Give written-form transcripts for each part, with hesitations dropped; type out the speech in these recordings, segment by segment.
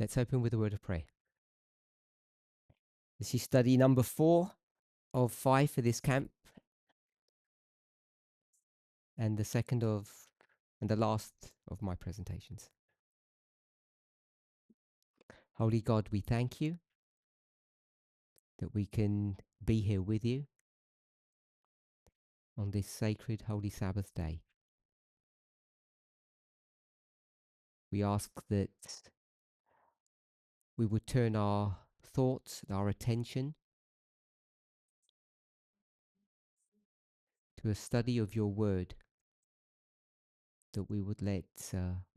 Let's open with a word of prayer. This is study number 4 of 5 for this camp, and the second of and the last of my presentations. Holy God, we thank you that we can be here with you on this sacred Holy Sabbath day. We ask that we would turn our thoughts, our attention to a study of your word, that we would let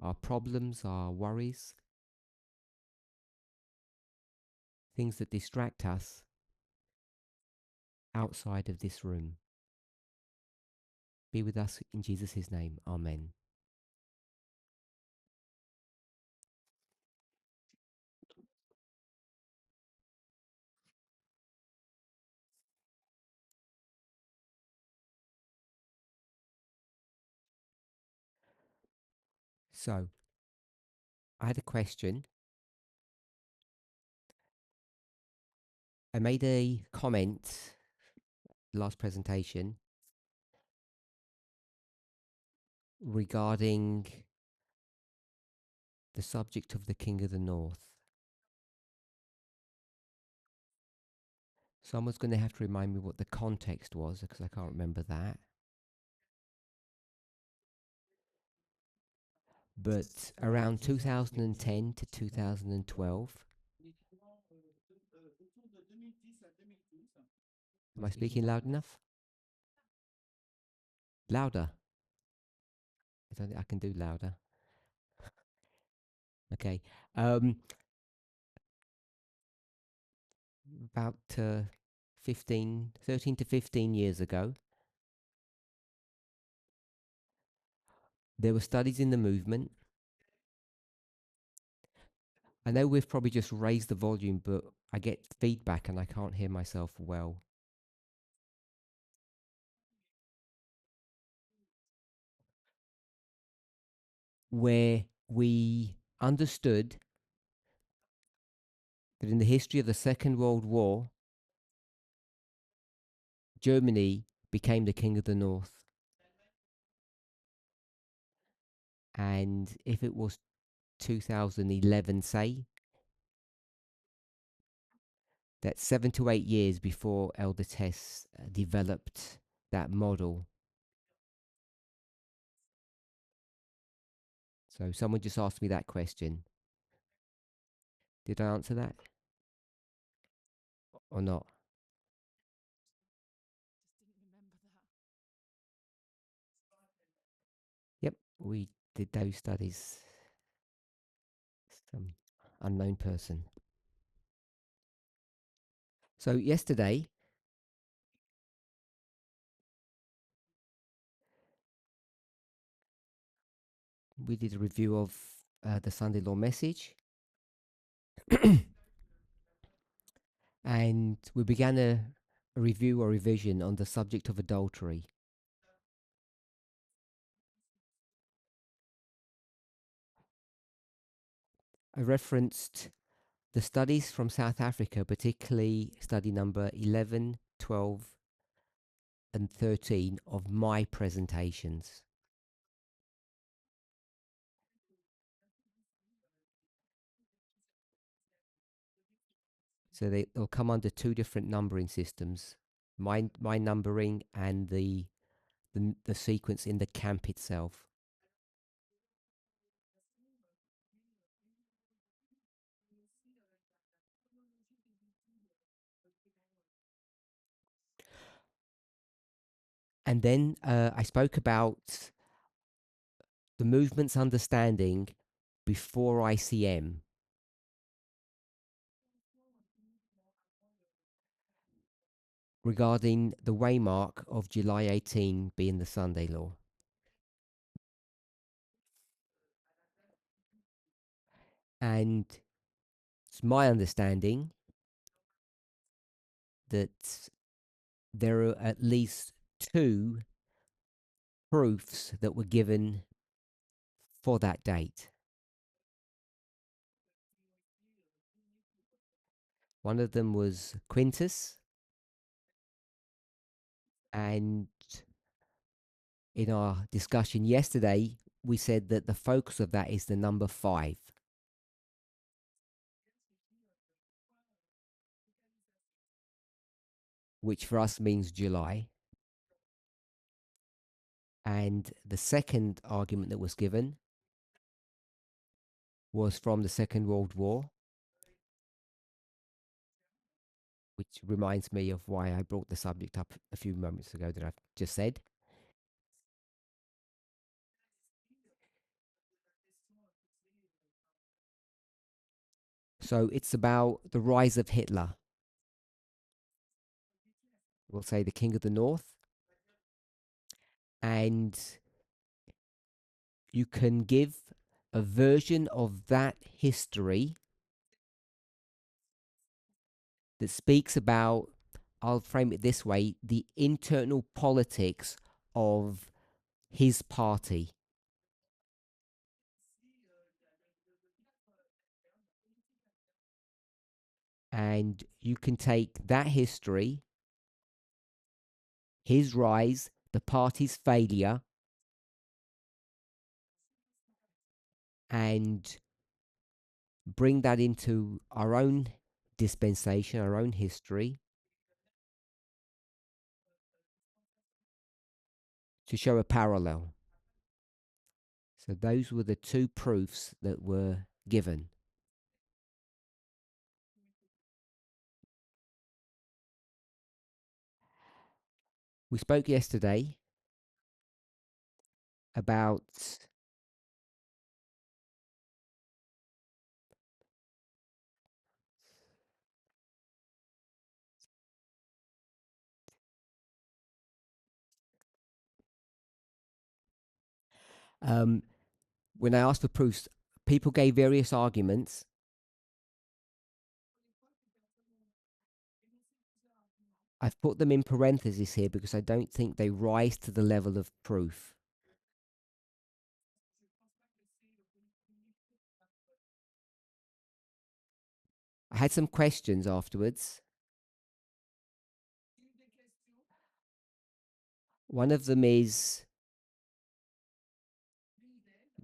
our problems, our worries, things that distract us outside of this room. Be with us in Jesus' name. Amen. So, I had a question. I made a comment last presentation regarding the subject of the King of the North. Someone's going to have to remind me what the context was, because I can't remember that. But around 2010 to 2012, am I speaking loud enough? Louder. I don't think I can do louder. Okay. About 13 to 15 years ago, there were studies in the movement. I know we've probably just raised the volume, but I get feedback and I can't hear myself well. Where we understood that in the history of the Second World War, Germany became the King of the North. And if it was 2011, say, that's 7 to 8 years before Elder Tess developed that model. So someone just asked me that question. Did I answer that? Or not? Yep, we did those studies. Some unknown person. So yesterday, we did a review of the Sunday Law message. And we began a review or revision on the subject of adultery. I referenced the studies from South Africa, particularly study number 11, 12, and 13 of my presentations. So they'll come under 2 different numbering systems, my numbering and the sequence in the camp itself. And then I spoke about the movement's understanding before ICM. Regarding the waymark of July 18 being the Sunday Law. And it's my understanding that there are at least 2 proofs that were given for that date. One of them was Quintus, and in our discussion yesterday, we said that the focus of that is the number 5, which for us means July. And the second argument that was given was from the Second World War, which reminds me of why I brought the subject up a few moments ago that I've just said. So it's about the rise of Hitler. We'll say the King of the North. And you can give a version of that history that speaks about, I'll frame it this way, the internal politics of his party. And you can take that history, his rise, the party's failure, and bring that into our own dispensation, our own history, to show a parallel. So those were the two proofs that were given. We spoke yesterday about when I asked for proofs, people gave various arguments. I've put them in parentheses here because I don't think they rise to the level of proof. I had some questions afterwards. One of them is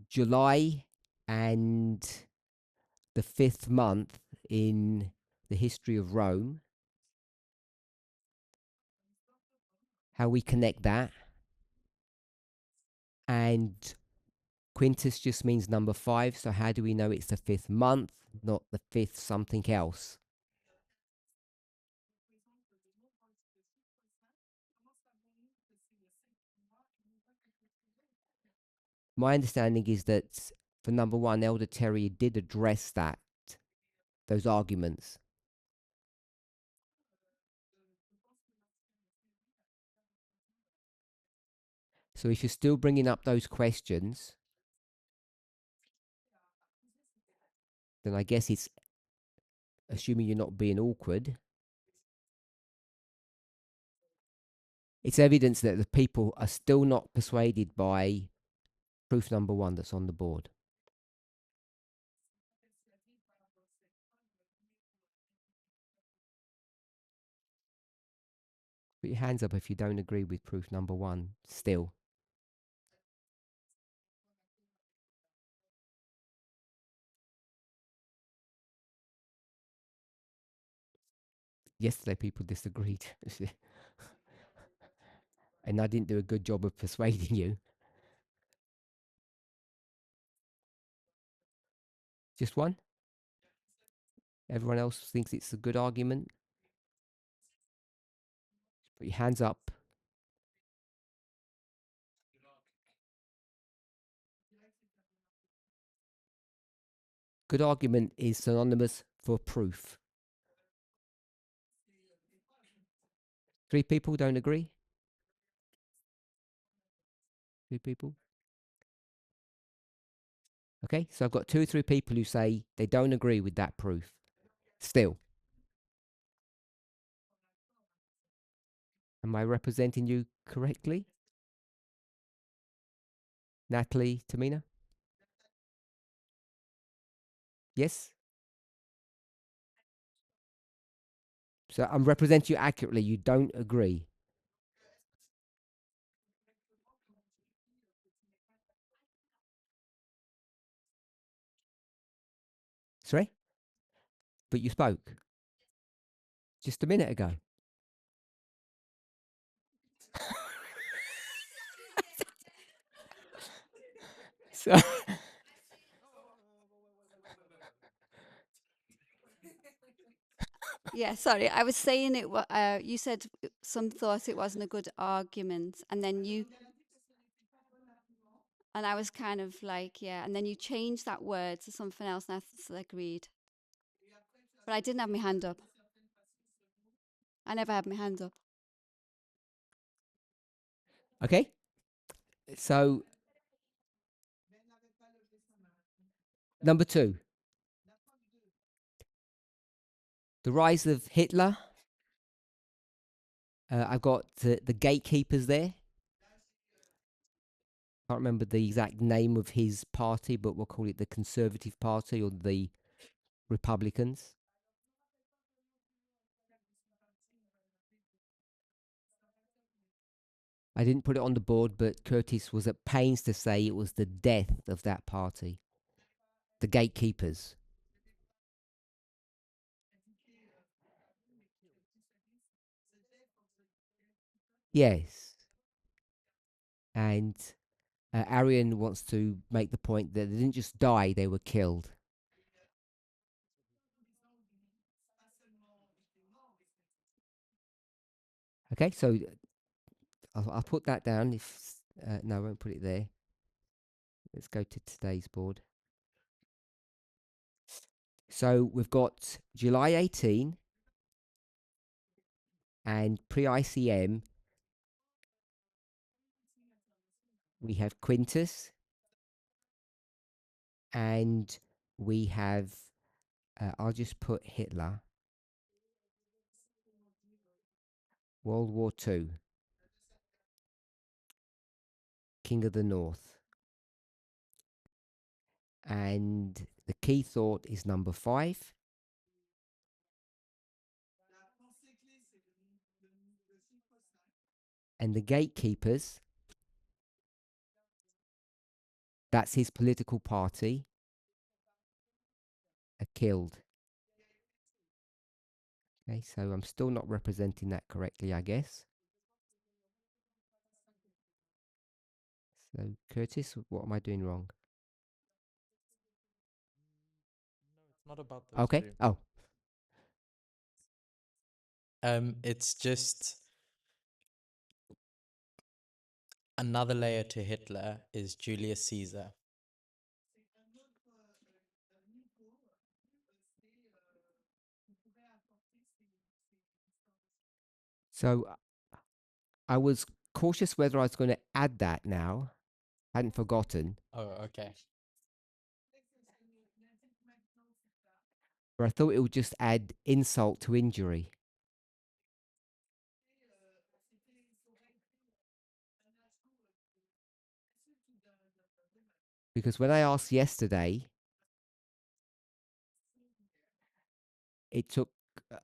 July and the 5th month in the history of Rome, how we connect that. And Quintus just means number 5, so how do we know it's the 5th month, not the 5th something else? My understanding is that for number 1, Elder Terry did address those arguments. So if you're still bringing up those questions, then I guess it's, assuming you're not being awkward, it's evidence that the people are still not persuaded by proof number 1 that's on the board. Put your hands up if you don't agree with proof number 1 still. Yesterday people disagreed. And I didn't do a good job of persuading you. Just one? Everyone else thinks it's a good argument? Put your hands up. Good argument is synonymous for proof. 3 people don't agree? 3 people? Okay, so I've got 2 or 3 people who say they don't agree with that proof. Still. Am I representing you correctly? Natalie, Tamina? Yes? So I'm representing you accurately. You don't agree. Sorry? But you spoke just a minute ago. So Yeah, sorry. I was saying you said some thought it wasn't a good argument, and then and I was kind of like, yeah, and then you changed that word to something else, and agreed. But I didn't have my hand up. I never had my hand up. okay. So number two, the rise of Hitler. I've got the gatekeepers there. Can't remember the exact name of his party, but we'll call it the Conservative Party or the Republicans. I didn't put it on the board, but Curtis was at pains to say it was the death of that party. The gatekeepers. Yes. And Arian wants to make the point that they didn't just die, they were killed. Okay, so I'll put that down. If no, I won't put it there. Let's go to today's board. So we've got July 18 and pre-ICM. We have Quintus and we have, I'll just put Hitler, World War II, King of the North. And the key thought is number 5. And the gatekeepers, that's his political party, are killed. Okay, so I'm still not representing that correctly, I guess. So, Curtis, what am I doing wrong? No, it's not about those Okay. two. Oh, It's just another layer to Hitler is Julius Caesar. so I was cautious whether I was going to add that now. I hadn't forgotten. Oh, okay. But I thought it would just add insult to injury. Because when I asked yesterday, it took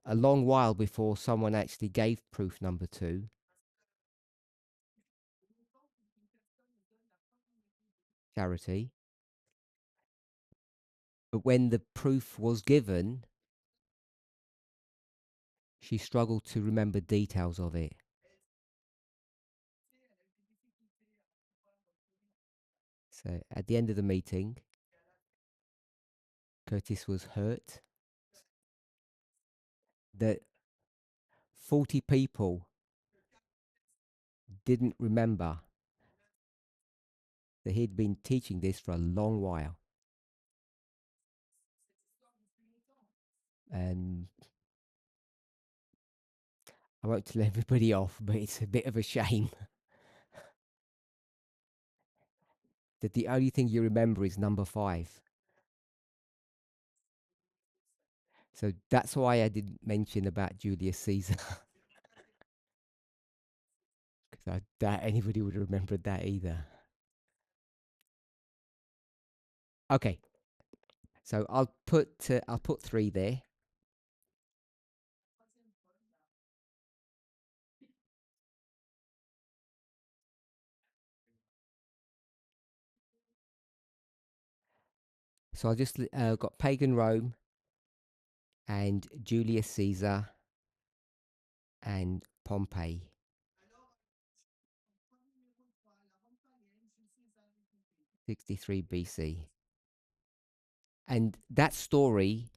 a long while before someone actually gave proof number 2, charity. But when the proof was given, she struggled to remember details of it. So at the end of the meeting, Curtis was hurt that 40 people didn't remember that he'd been teaching this for a long while. And I won't tell everybody off, but it's a bit of a shame that the only thing you remember is number 5. So that's why I didn't mention about Julius Caesar, because I doubt anybody would have remembered that either. Okay, so I'll put 3 there. So I just got pagan Rome and Julius Caesar and Pompey. '63 BC. And that story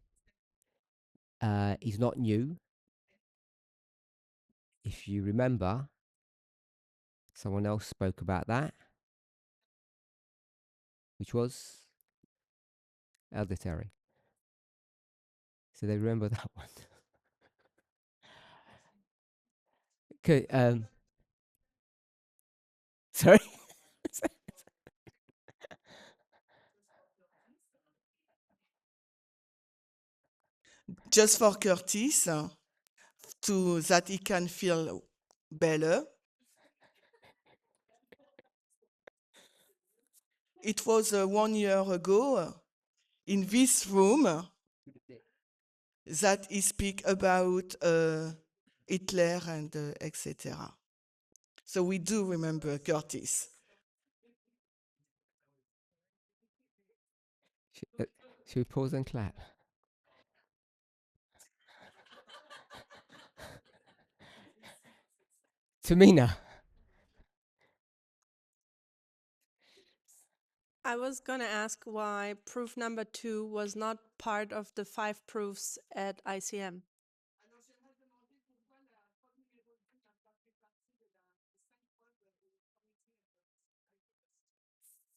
is not new. If you remember, someone else spoke about that, which was Elder Terry. So they remember that one. Okay, sorry. Just for Curtis, to that he can feel better. It was 1 year ago in this room that he speak about Hitler and etc. So we do remember Curtis. Should we pause and clap? Tamina. I was going to ask why proof number 2 was not part of the 5 proofs at ICM.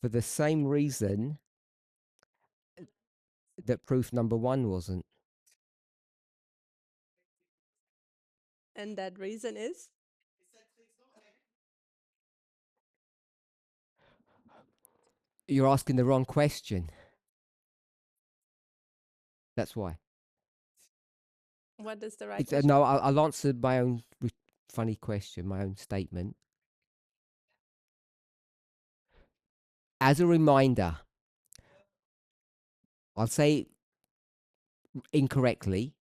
For the same reason that proof number 1 wasn't. And that reason is? You're asking the wrong question. That's why. What is the right No, I'll answer my own funny question, my own statement. As a reminder, I'll say incorrectly.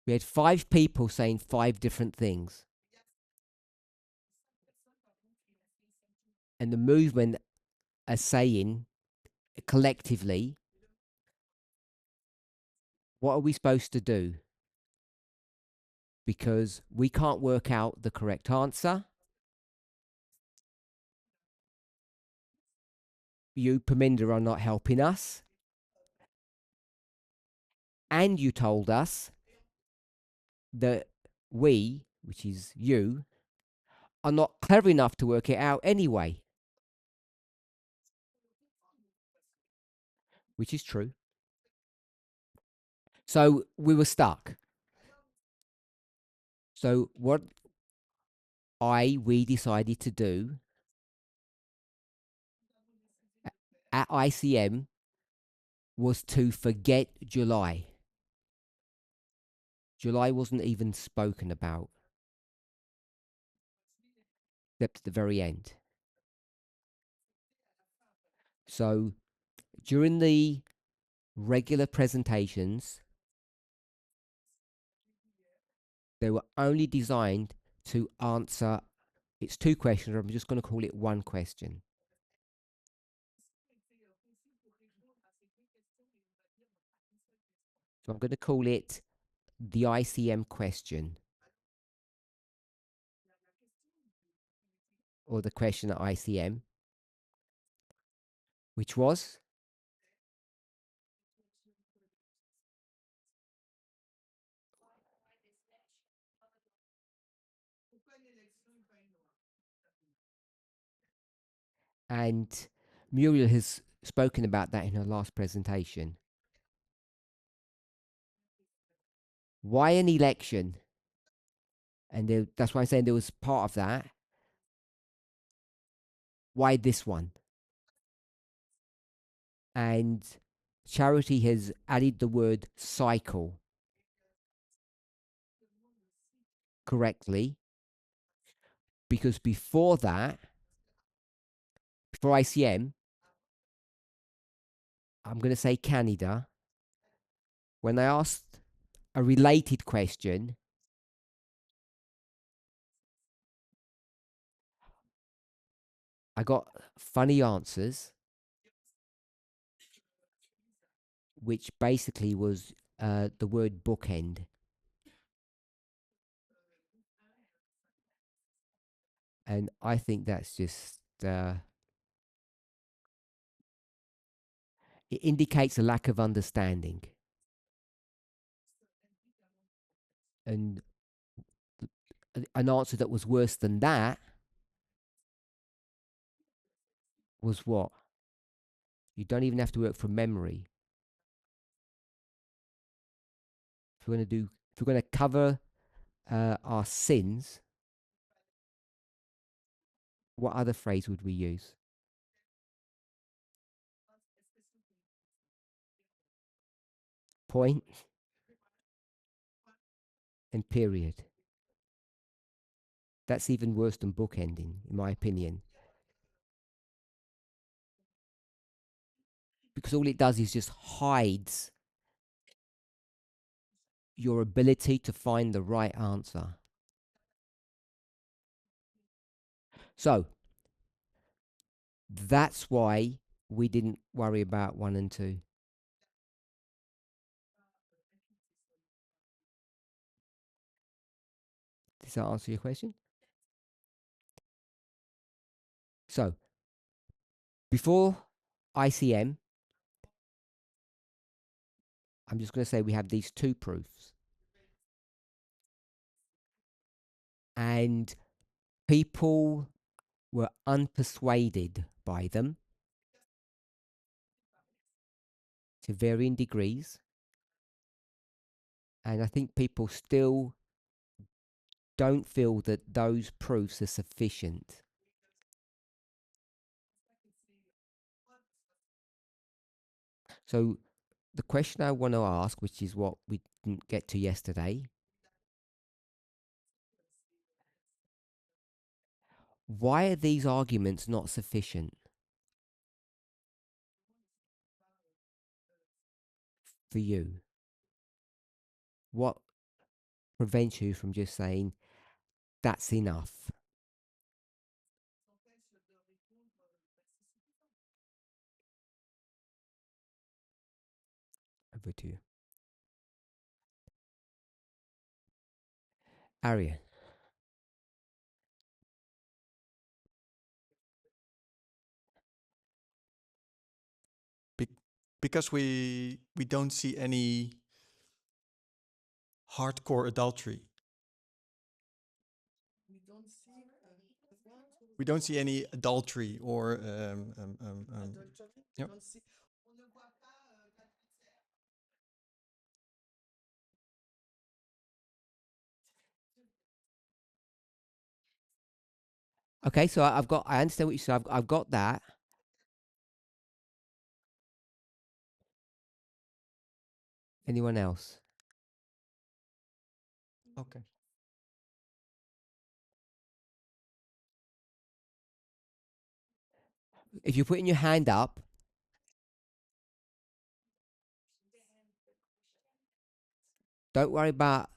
We had 5 people saying 5 different things. And the movement are saying collectively, what are we supposed to do? Because we can't work out the correct answer. You, Parminder, are not helping us. And you told us that we, which is you, are not clever enough to work it out anyway. Which is true. So we were stuck. So what we decided to do at ICM was to forget July. July wasn't even spoken about, except at the very end. So during the regular presentations, they were only designed to answer, it's 2 questions, I'm just going to call it 1 question. So I'm going to call it the ICM question, or the question at ICM, which was, and Muriel has spoken about that in her last presentation. Why an election? And that's why I'm saying there was part of that. Why this one? And Charity has added the word cycle correctly, because before that, before ICM, I'm going to say Canada, when I asked a related question, I got funny answers. which basically was the word bookend. And I think that's just, it indicates a lack of understanding. And an answer that was worse than that was what? You don't even have to work from memory. If we're going to cover our sins, what other phrase would we use? Point and period. That's even worse than bookending, in my opinion. Because all it does is just hides your ability to find the right answer. So, that's why we didn't worry about 1 and 2. Does that answer your question? So, before ICM, I'm just going to say we have these 2 proofs. And people were unpersuaded by them to varying degrees. And I think people still don't feel that those proofs are sufficient. So the question I want to ask, which is what we didn't get to yesterday, why are these arguments not sufficient for you? What prevents you from just saying, that's enough? Over to you. Arian. Because we don't see any hardcore adultery. We don't see any adultery or yep. Okay, so I understand what you said. I've got that. Anyone else? Okay. If you're putting your hand up, don't worry about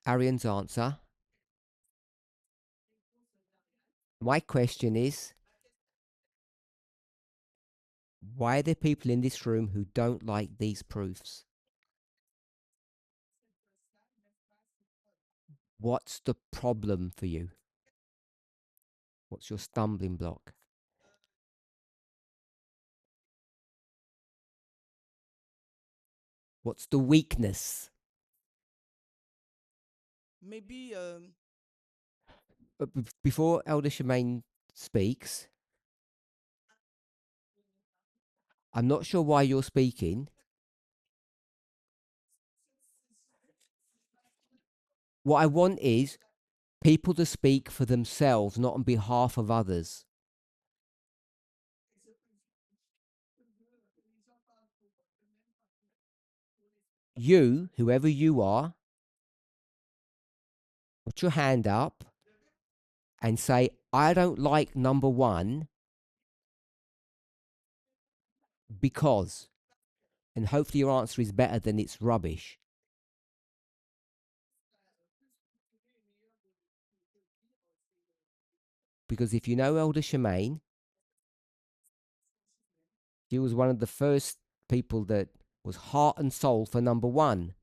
Arian's answer. My question is, why are there people in this room who don't like these proofs? What's the problem for you? What's your stumbling block? What's the weakness? Maybe Before Elder Shemaine speaks, I'm not sure why you're speaking. What I want is people to speak for themselves, not on behalf of others. You, whoever you are, put your hand up and say, I don't like number 1 because, and hopefully your answer is better than it's rubbish. Because if you know Elder Shemaine, she was one of the first people that was heart and soul for number one.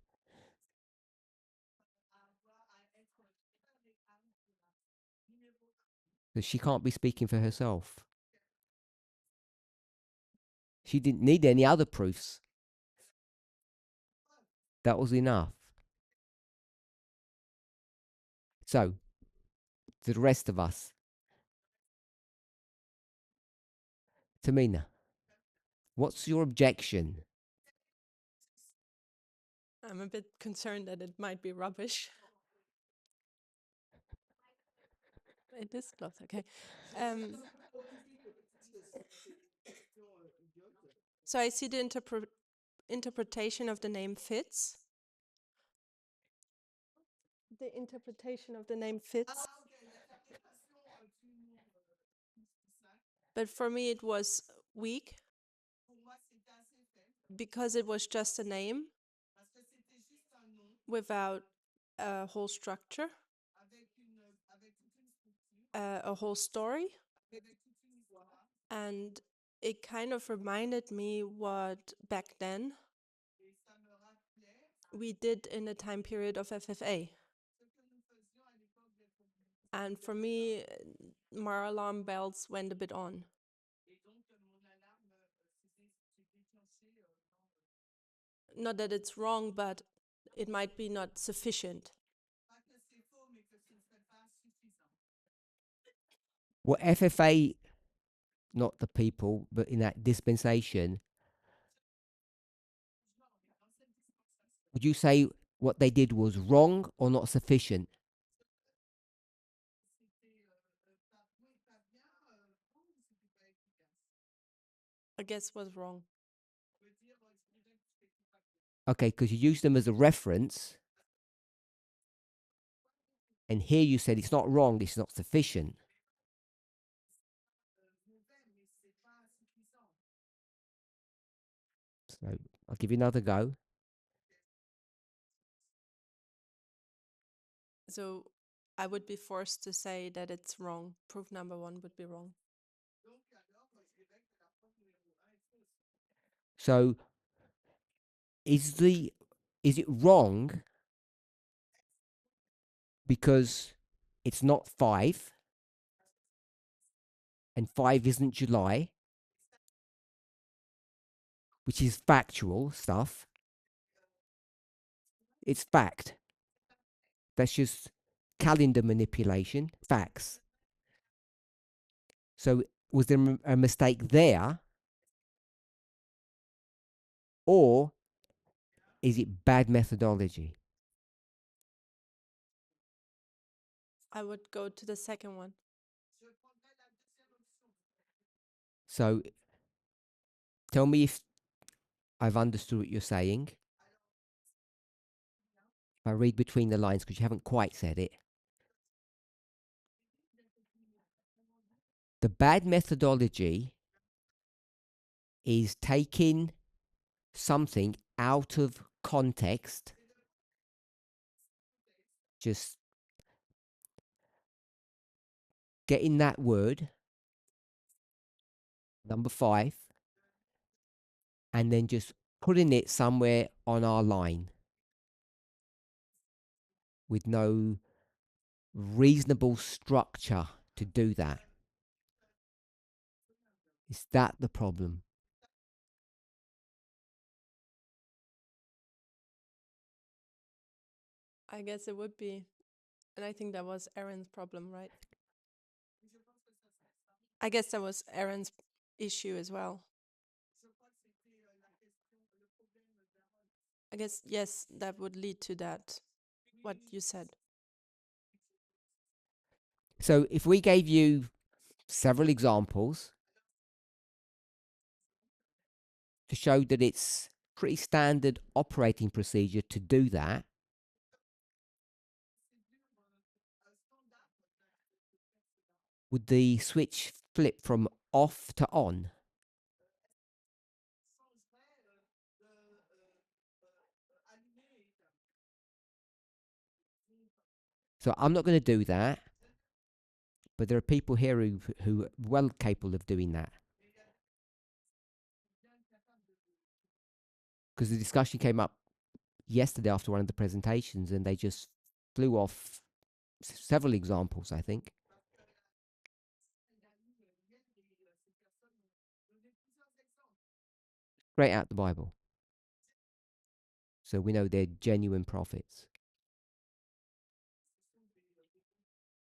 So she can't be speaking for herself. She didn't need any other proofs. That was enough. So, to the rest of us, Tamina, what's your objection? I'm a bit concerned that it might be rubbish. It is close, okay. So I see the interpretation of the name fits. The interpretation of the name fits. But for me, it was weak because it was just a name without a whole structure, a whole story. And it kind of reminded me what back then we did in the time period of FFA. And for me, my alarm bells went a bit on. Not that it's wrong, but it might be not sufficient. Well, FFA, not the people, but in that dispensation, would you say what they did was wrong or not sufficient? I guess was wrong. Okay, because you used them as a reference, and here you said it's not wrong, it's not sufficient. So I'll give you another go. So I would be forced to say that it's wrong. Proof number one would be wrong. So is it wrong because it's not 5 and 5 isn't July, which is factual stuff. It's fact. That's just calendar manipulation, facts. So was there a mistake there, or is it bad methodology? I would go to the second one. So tell me if I've understood what you're saying. If I read between the lines, because you haven't quite said it. The bad methodology is taking something out of context, just getting that word, number 5, and then just putting it somewhere on our line with no reasonable structure to do that. Is that the problem? I guess it would be. And I think that was Aaron's problem, right? I guess that was Aaron's issue as well. I guess, yes, that would lead to that, what you said. So if we gave you several examples to show that it's pretty standard operating procedure to do that, would the switch flip from off to on? So I'm not going to do that, but there are people here who are well capable of doing that. because the discussion came up yesterday after one of the presentations, and they just flew off several examples, I think. Straight out the Bible. So we know they're genuine prophets.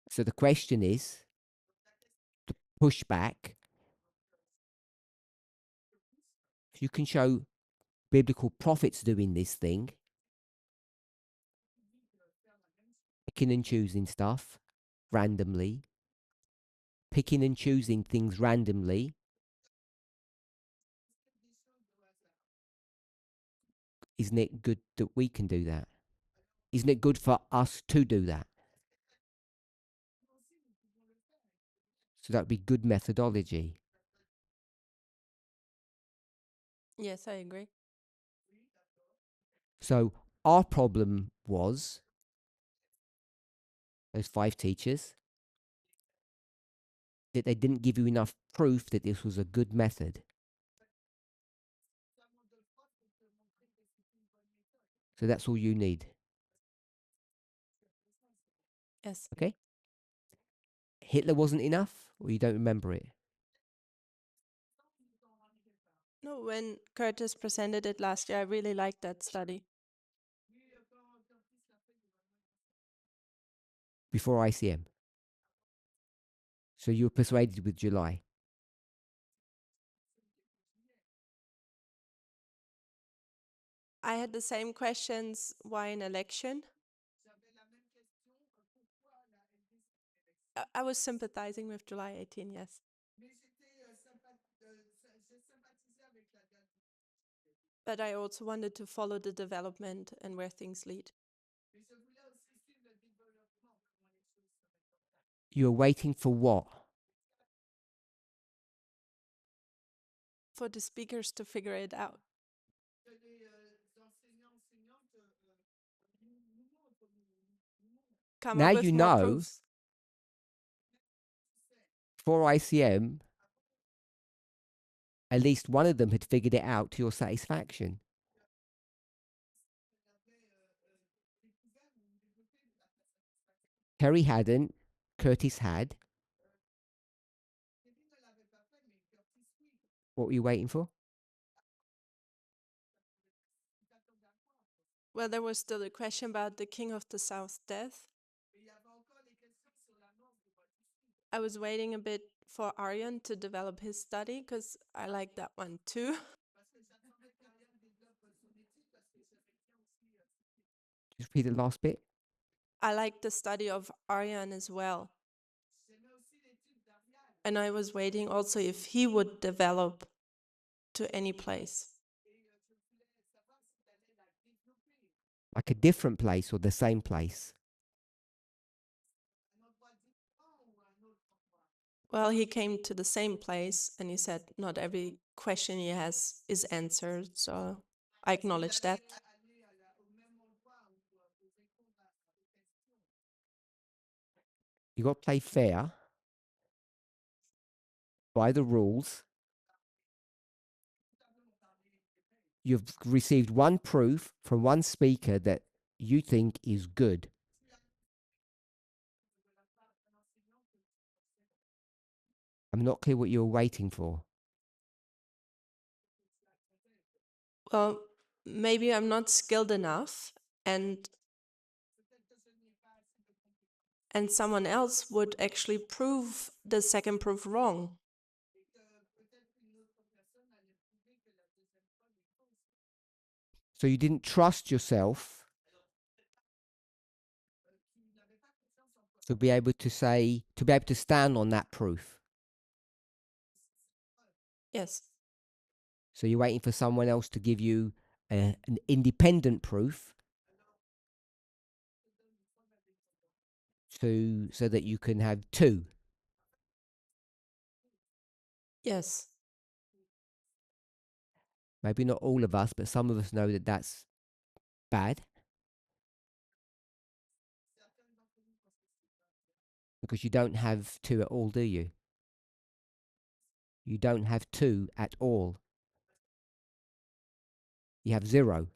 So the question is, to push back, if you can show biblical prophets doing this thing, picking and choosing stuff randomly, picking and choosing things randomly, isn't it good that we can do that? Isn't it good for us to do that? So that would be good methodology. Yes, I agree. So our problem was those 5 teachers that they didn't give you enough proof that this was a good method. So that's all you need. Yes. Okay? Hitler wasn't enough, or you don't remember it? No, when Curtis presented it last year, I really liked that study. Before ICM. So you were persuaded with July. I had the same questions, why an election? I was sympathizing with July 18, yes. But I also wanted to follow the development and where things lead. You were waiting for what? For the speakers to figure it out. Come Now up with you more know. proofs. For ICM, at least one of them had figured it out to your satisfaction. Terry hadn't, Curtis had. What were you waiting for? Well, there was still a question about the King of the South's death. I was waiting a bit for Aryan to develop his study because I like that one too. Just repeat the last bit. I like the study of Aryan as well. And I was waiting also if he would develop to any place. Like a different place or the same place. Well, he came to the same place and he said not every question he has is answered. So I acknowledge that. You got to play fair by the rules. You've received one proof from one speaker that you think is good. I'm not clear what you're waiting for. Well, maybe I'm not skilled enough and someone else would actually prove the second proof wrong. So you didn't trust yourself to be able to say, to be able to stand on that proof. Yes. So you're waiting for someone else to give you an independent proof so that you can have 2. Yes. Maybe not all of us, but some of us know that that's bad. Because you don't have 2 at all, do you? You don't have 2 at all. You have 0.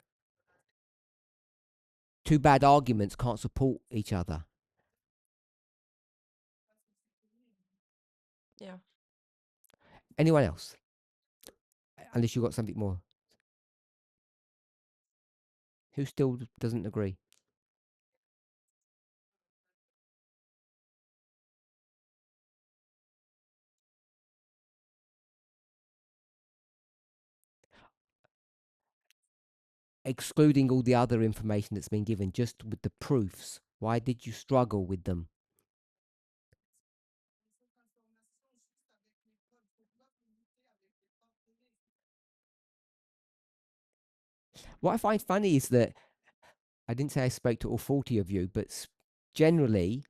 Two bad arguments can't support each other. Yeah. Anyone else? Unless you've got something more. Who still doesn't agree? Excluding all the other information that's been given, just with the proofs, why did you struggle with them? What I find funny is that I didn't say I spoke to all 40 of you, but generally,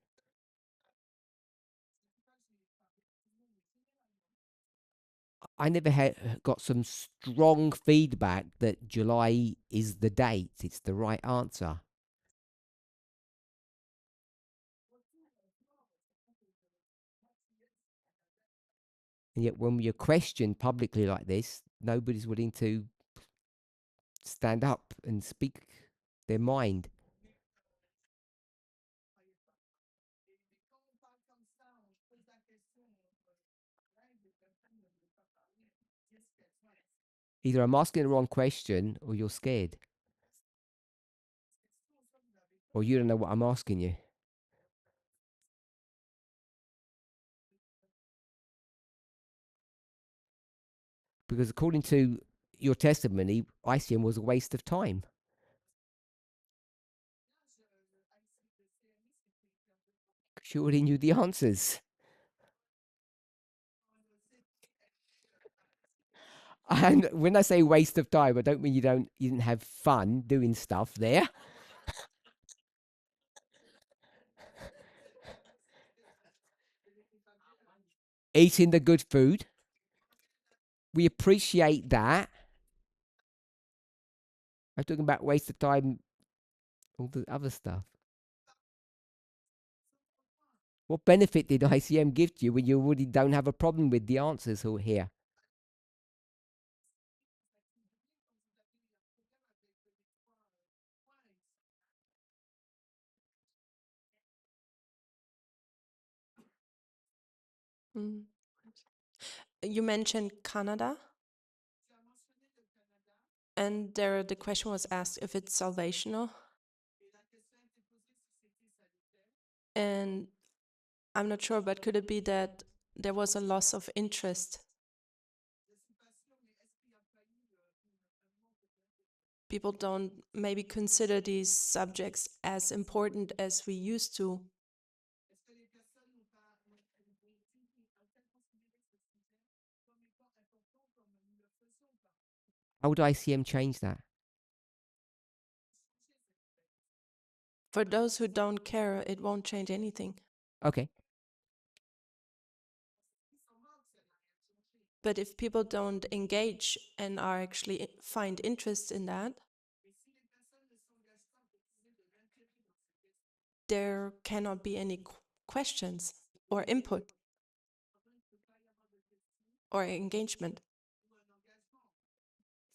I never got some strong feedback that July is the date, it's the right answer. And yet, when you're questioned publicly like this, nobody's willing to stand up and speak their mind. Either I'm asking the wrong question or you're scared. Or you don't know what I'm asking you. Because according to your testimony, ICM was a waste of time. Because you already knew the answers. And when I say waste of time, I don't mean you didn't have fun doing stuff there. Eating the good food. We appreciate that. I'm talking about waste of time, all the other stuff. What benefit did ICM give to you when you already don't have a problem with the answers here? Mm. You mentioned Canada, and there the question was asked if it's salvational. And I'm not sure, but could it be that there was a loss of interest? People don't maybe consider these subjects as important as we used to. How would ICM change that? For those who don't care, it won't change anything. Okay. But if people don't engage and are actually find interest in that, there cannot be any questions or input or engagement.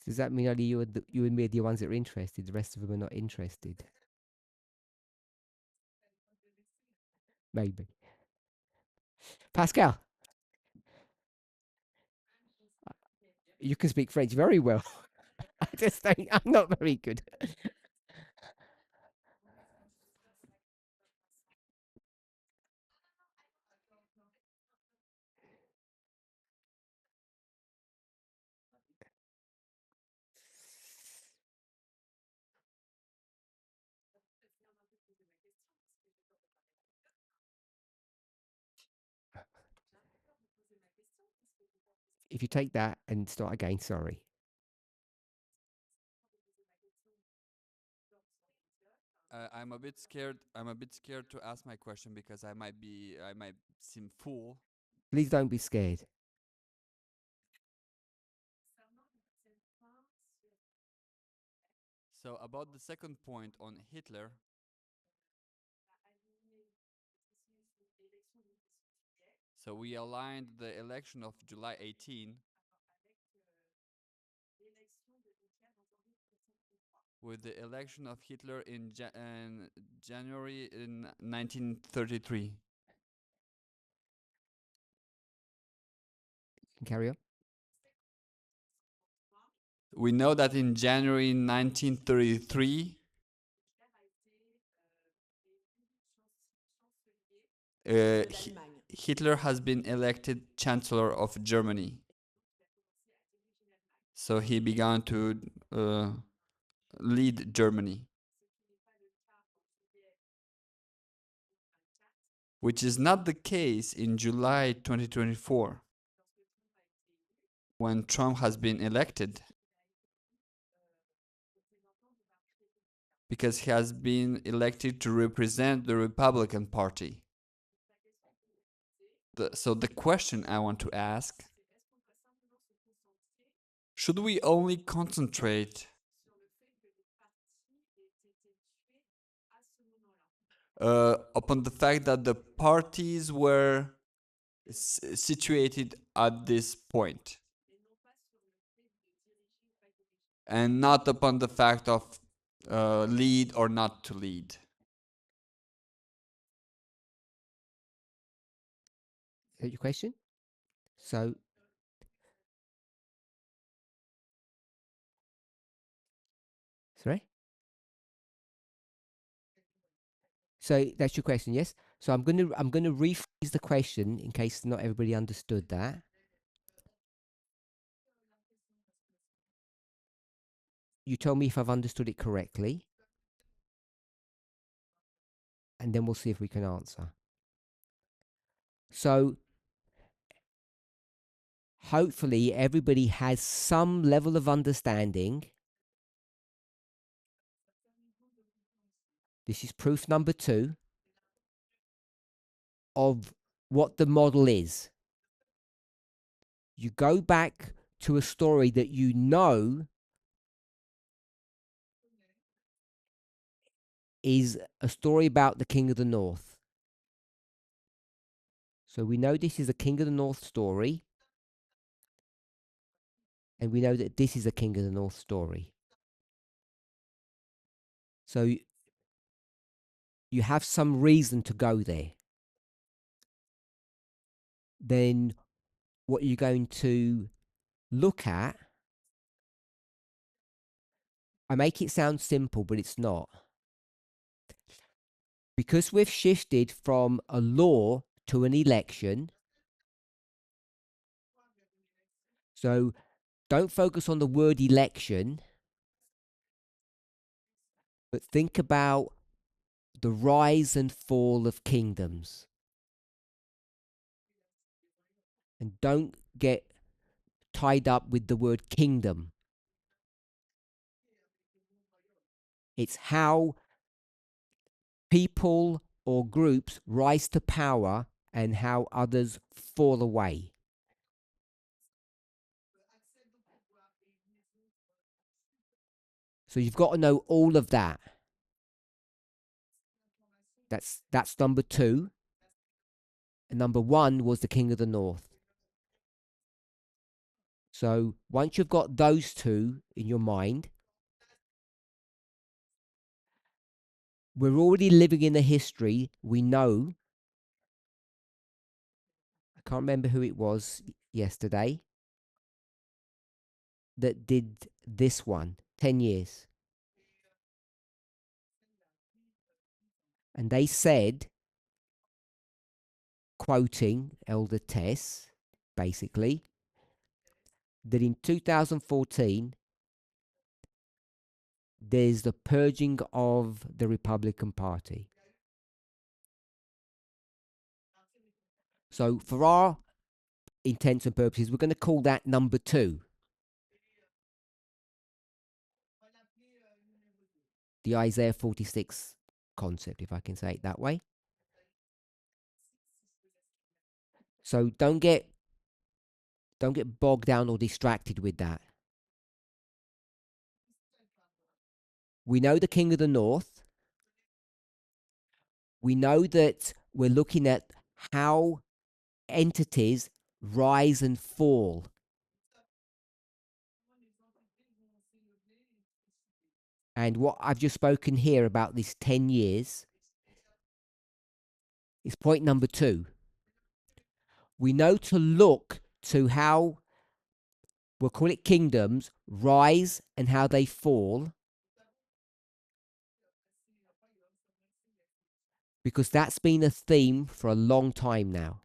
Does that mean only you and me are the ones that are interested? The rest of them are not interested? Maybe. Pascal, you can speak French very well. I just think I'm not very good. If you take that and start again, sorry. I'm a bit scared. I'm a bit scared to ask my question because I might seem fool. Please don't be scared. So about the second point on Hitler, so we aligned the election of July 18 with the election of Hitler in January in 1933. Carry on. We know that in January 1933, Hitler has been elected Chancellor of Germany. So he began to lead Germany, which is not the case in July 2024, when Trump has been elected, because he has been elected to represent the Republican Party. So the question I want to ask, should we only concentrate upon the fact that the parties were situated at this point, and not upon the fact of lead or not to lead? Is that your question? So, sorry? So that's your question, yes? So I'm gonna rephrase the question in case not everybody understood that. You tell me if I've understood it correctly, and then we'll see if we can answer. So hopefully everybody has some level of understanding. This is proof number 2 of what the model is. You go back to a story that you know is a story about the King of the North. So we know this is a King of the North story, and we know that this is a King of the North story. So you have some reason to go there. Then what you're going to look at, I make it sound simple, but it's not. Because we've shifted from a law to an election, so don't focus on the word election, but think about the rise and fall of kingdoms. And don't get tied up with the word kingdom. It's how people or groups rise to power and how others fall away. So you've got to know all of that. That's number 2. And number 1 was the King of the North. So once you've got those 2 in your mind, we're already living in the history. We know. I can't remember who it was yesterday that did this one, 10 years. And they said, quoting Elder Tess, basically, that in 2014, there's the purging of the Republican Party. So for our intents and purposes, we're going to call that number 2. The Isaiah 46 concept, if I can say it that way. So don't get bogged down or distracted with that. We know the King of the North. We know that we're looking at how entities rise and fall. And what I've just spoken here about this 10 years is point number 2. We know to look to how, we'll call it kingdoms, rise and how they fall, because that's been a theme for a long time now.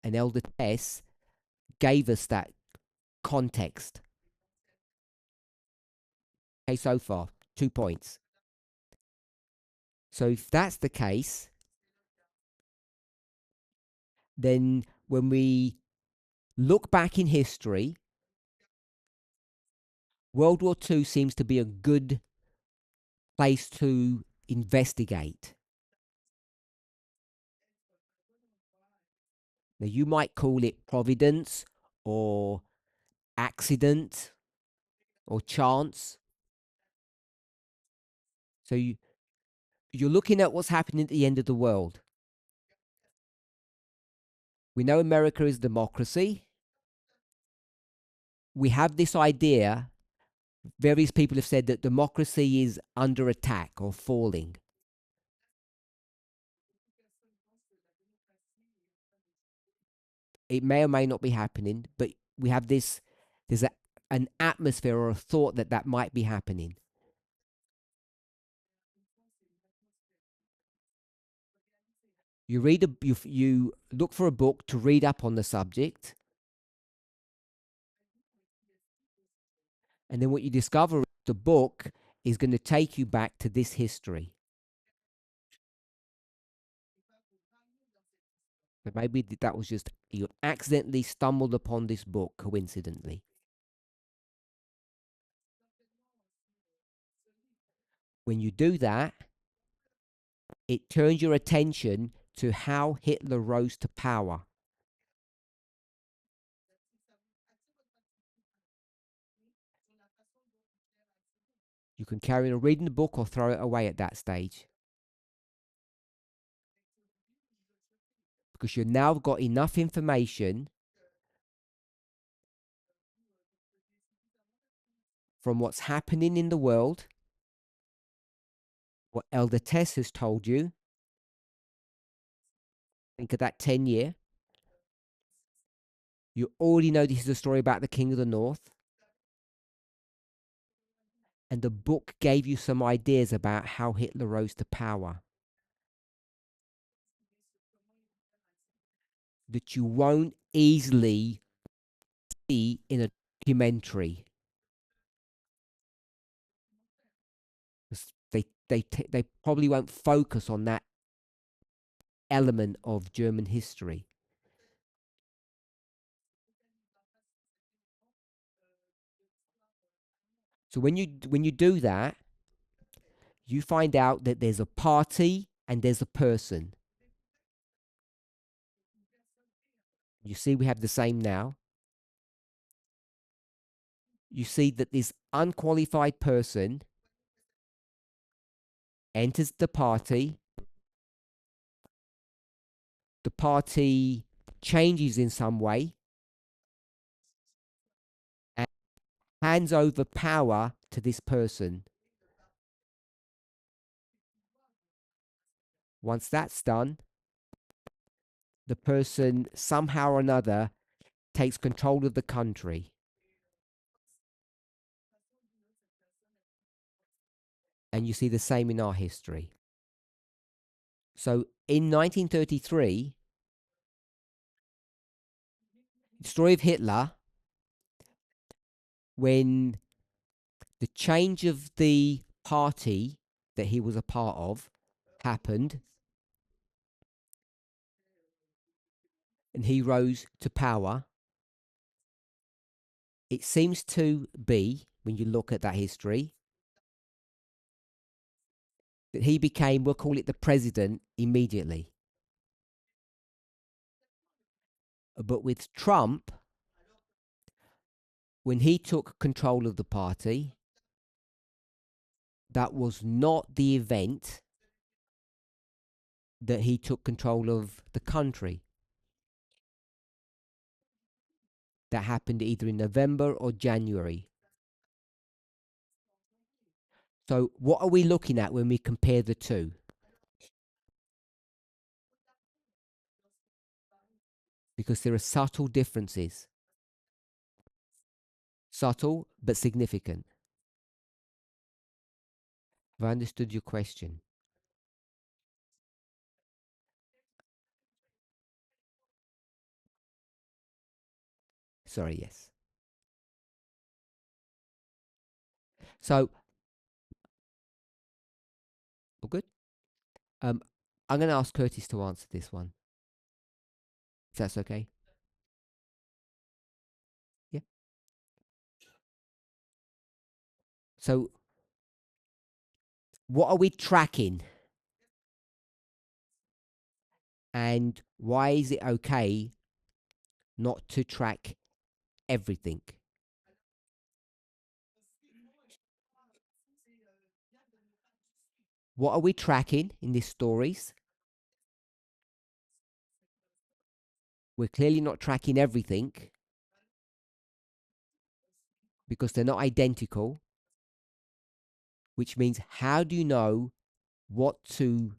And Elder Tess gave us that context. Okay, so far, 2 points. So if that's the case, then when we look back in history, World War II seems to be a good place to investigate. Now, you might call it providence or accident or chance. So you're looking at what's happening at the end of the world. We know America is democracy. We have this idea, various people have said that democracy is under attack or falling. It may or may not be happening, but we have this, there's an atmosphere or a thought that that might be happening. You read you look for a book to read up on the subject, and then what you discover is the book is going to take you back to this history. But maybe that was just, you accidentally stumbled upon this book coincidentally. When you do that, it turns your attention to how Hitler rose to power. You can carry on reading the book or throw it away at that stage, because you've now got enough information from what's happening in the world, what Elder Tess has told you. Think of that 10-year. You already know this is a story about the King of the North. And the book gave you some ideas about how Hitler rose to power that you won't easily see in a documentary. They probably won't focus on that element of German history. So when you do that, you find out that there's a party and there's a person. You see, we have the same now. You see that this unqualified person enters the party changes in some way and hands over power to this person. Once that's done, the person somehow or another takes control of the country. And you see the same in our history. So in 1933, the story of Hitler, when the change of the party that he was a part of happened, and he rose to power, it seems to be, when you look at that history, that he became, we'll call it the president, immediately. But with Trump, when he took control of the party, that was not the event that he took control of the country. That happened either in November or January. So what are we looking at when we compare the two? Because there are subtle differences. Subtle but significant. Have I understood your question? Sorry, yes. So, all good? I'm going to ask Curtis to answer this one. If that's okay? Yeah. So, what are we tracking? And why is it okay not to track everything? What are we tracking in these stories? We're clearly not tracking everything because they're not identical, which means how do you know what to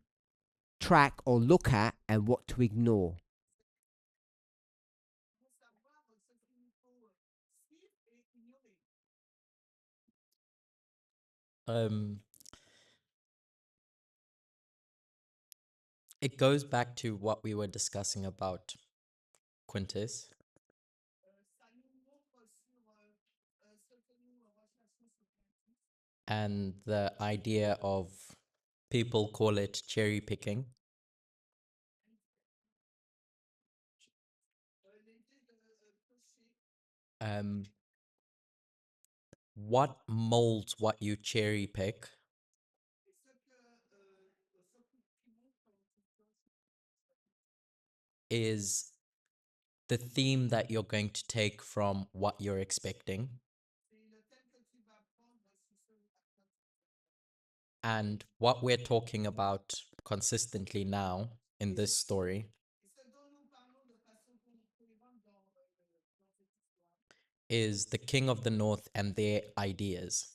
track or look at and what to ignore? Um, it goes back to what we were discussing about Quintus and the idea of people call it cherry picking. Um, what molds what you cherry pick is the theme that you're going to take from what you're expecting. And what we're talking about consistently now in this story is the king of the north and their ideas.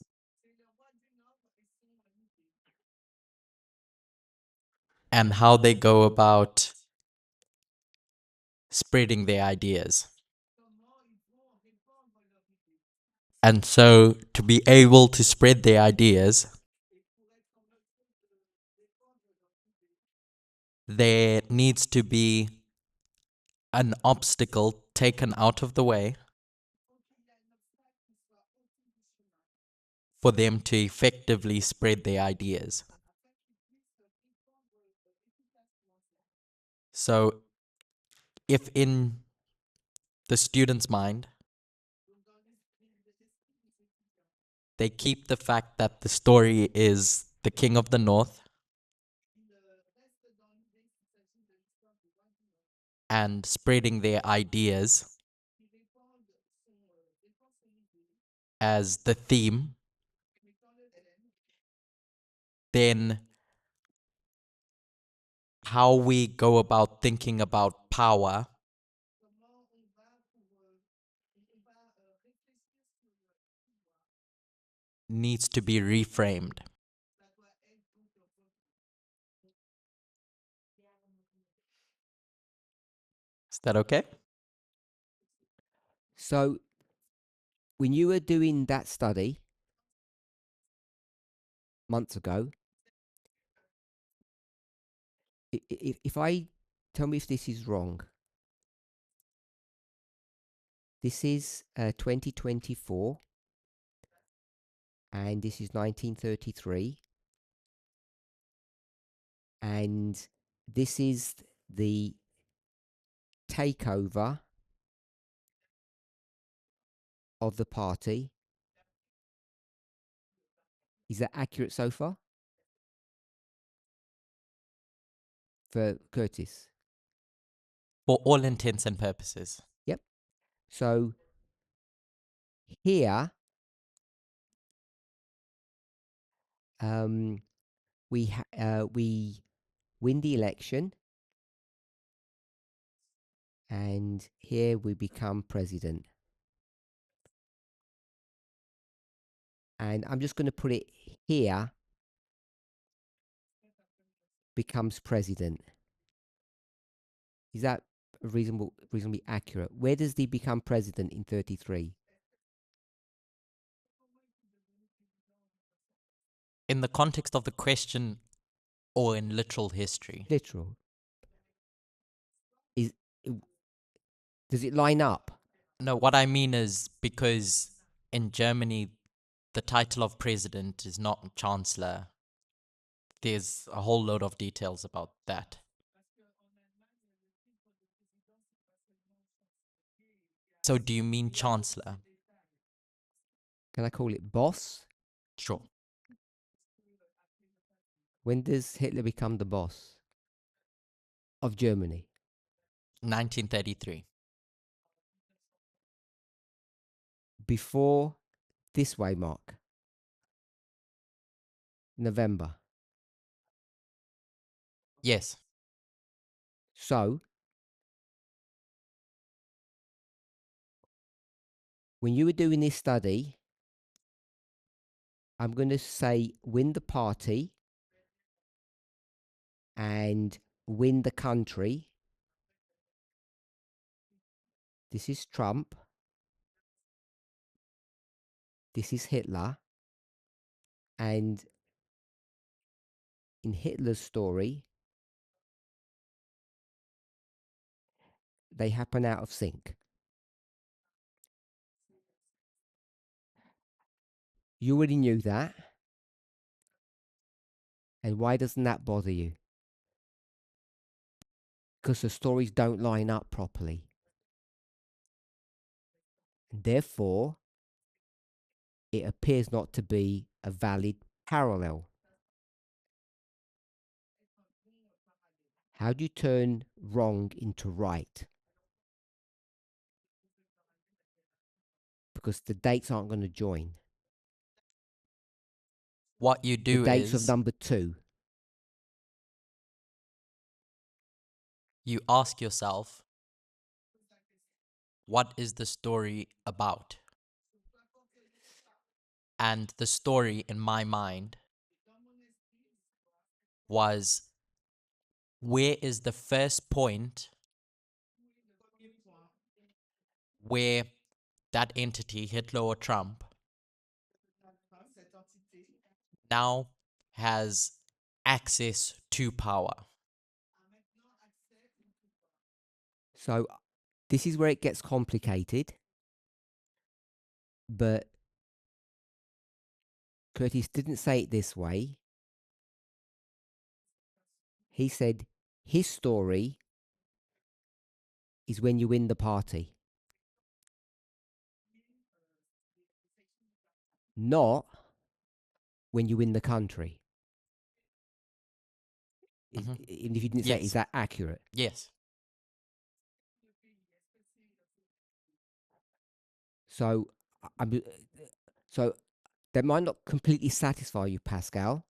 And how they go about spreading their ideas. And so, to be able to spread their ideas, there needs to be an obstacle taken out of the way for them to effectively spread their ideas. So, if in the student's mind, they keep the fact that the story is the king of the north and spreading their ideas as the theme, then how we go about thinking about power needs to be reframed. Is that okay? So, when you were doing that study months ago, if I tell me if this is wrong, this is 2024 and this is 1933, and this is the takeover of the party. Is that accurate so far? For Curtis? For all intents and purposes. Yep. So here we win the election, and here we become president. and I'm just going to put it here, becomes president. Is that reasonably accurate? Where does he become president in 33? In the context of the question or in literal history? Literal. Is does it line up? No, what I mean is because in Germany, the title of president is not chancellor. There's a whole load of details about that. So do you mean chancellor? Can I call it boss? Sure. When does Hitler become the boss of Germany? 1933. Before this way mark. November. Yes. So, when you were doing this study, I'm going to say win the party and win the country. This is Trump. This is Hitler. And in Hitler's story, they happen out of sync. You already knew that. And why doesn't that bother you? Because the stories don't line up properly. And therefore, it appears not to be a valid parallel. How do you turn wrong into right? Because the dates aren't going to join. What you The do dates of is number 2. you ask yourself, what is the story about? And the story in my mind was, where is the first point where that entity, Hitler or Trump, now has access to power? So this is where it gets complicated. But Curtis didn't say it this way. He said his story is when you win the party, not when you win the country. Mhm. If you didn't say it, is Yes. that accurate? Yes. So, so that might not completely satisfy you, Pascal.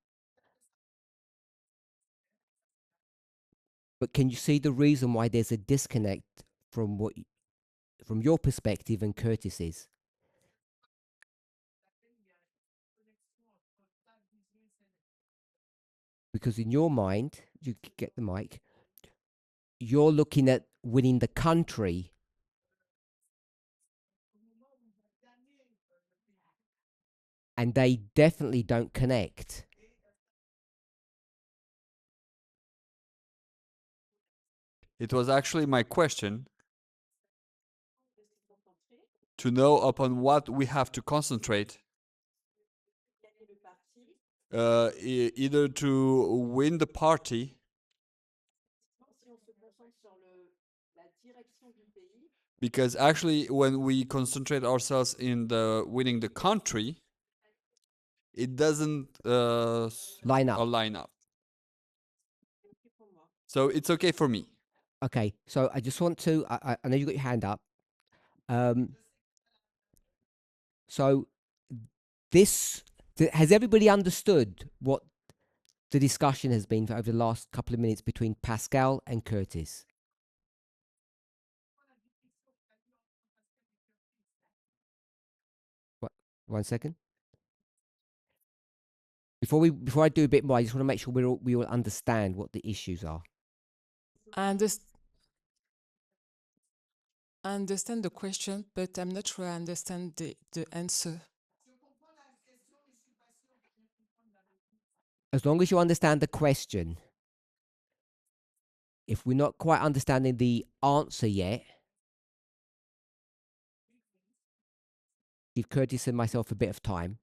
But can you see the reason why there's a disconnect from from your perspective and Curtis's? Because in your mind, you get the mic, you're looking at winning the country. And they definitely don't connect. It was actually my question to know upon what we have to concentrate. Either to win the party, because actually when we concentrate ourselves in the winning the country, it doesn't Line up. line up. So it's okay for me. Okay, so I just want to, I know you got your hand up. So has everybody understood what the discussion has been over the last couple of minutes between Pascal and Curtis? What, 1 second. Before I do a bit more, I just want to make sure we all understand what the issues are. I understand the question, but I'm not sure I understand the answer. As long as you understand the question, if we're not quite understanding the answer yet, give Curtis and myself a bit of time.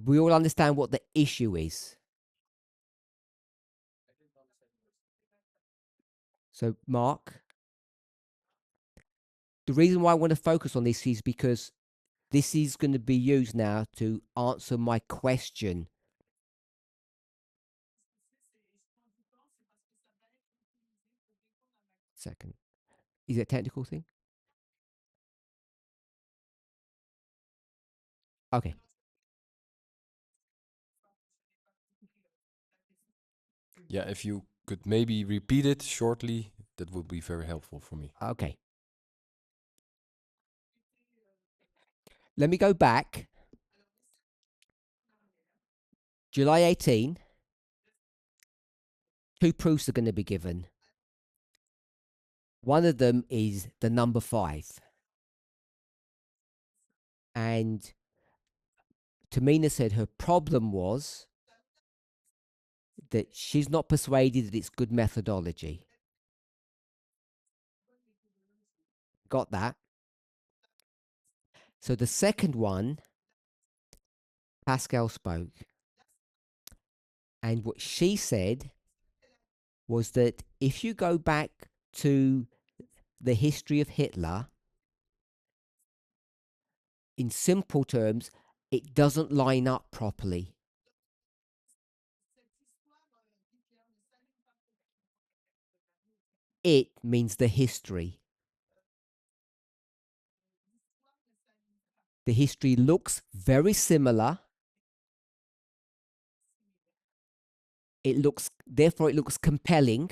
We all understand what the issue is. So, Mark, the reason why I want to focus on this is because this is going to be used now to answer my question. Second. Is it a technical thing? Okay. Yeah, if you could maybe repeat it shortly, that would be very helpful for me. Okay. Let me go back. July 18, two proofs are going to be given. One of them is the number 5. And Tamina said her problem was that she's not persuaded that it's good methodology. Got that? So the second one, Pascal spoke. And what she said was that if you go back to the history of Hitler, in simple terms, it doesn't line up properly. It means the history. The history looks very similar. Therefore, it looks compelling.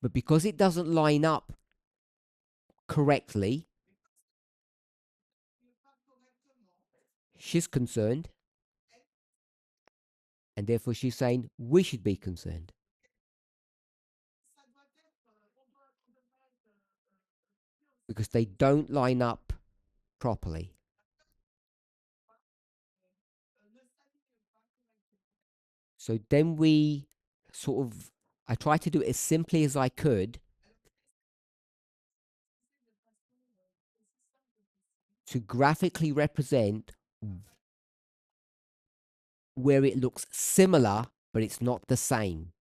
But because it doesn't line up correctly, she's concerned. And therefore, she's saying we should be concerned. Because they don't line up properly. So then I tried to do it as simply as I could to graphically represent where it looks similar, but it's not the same.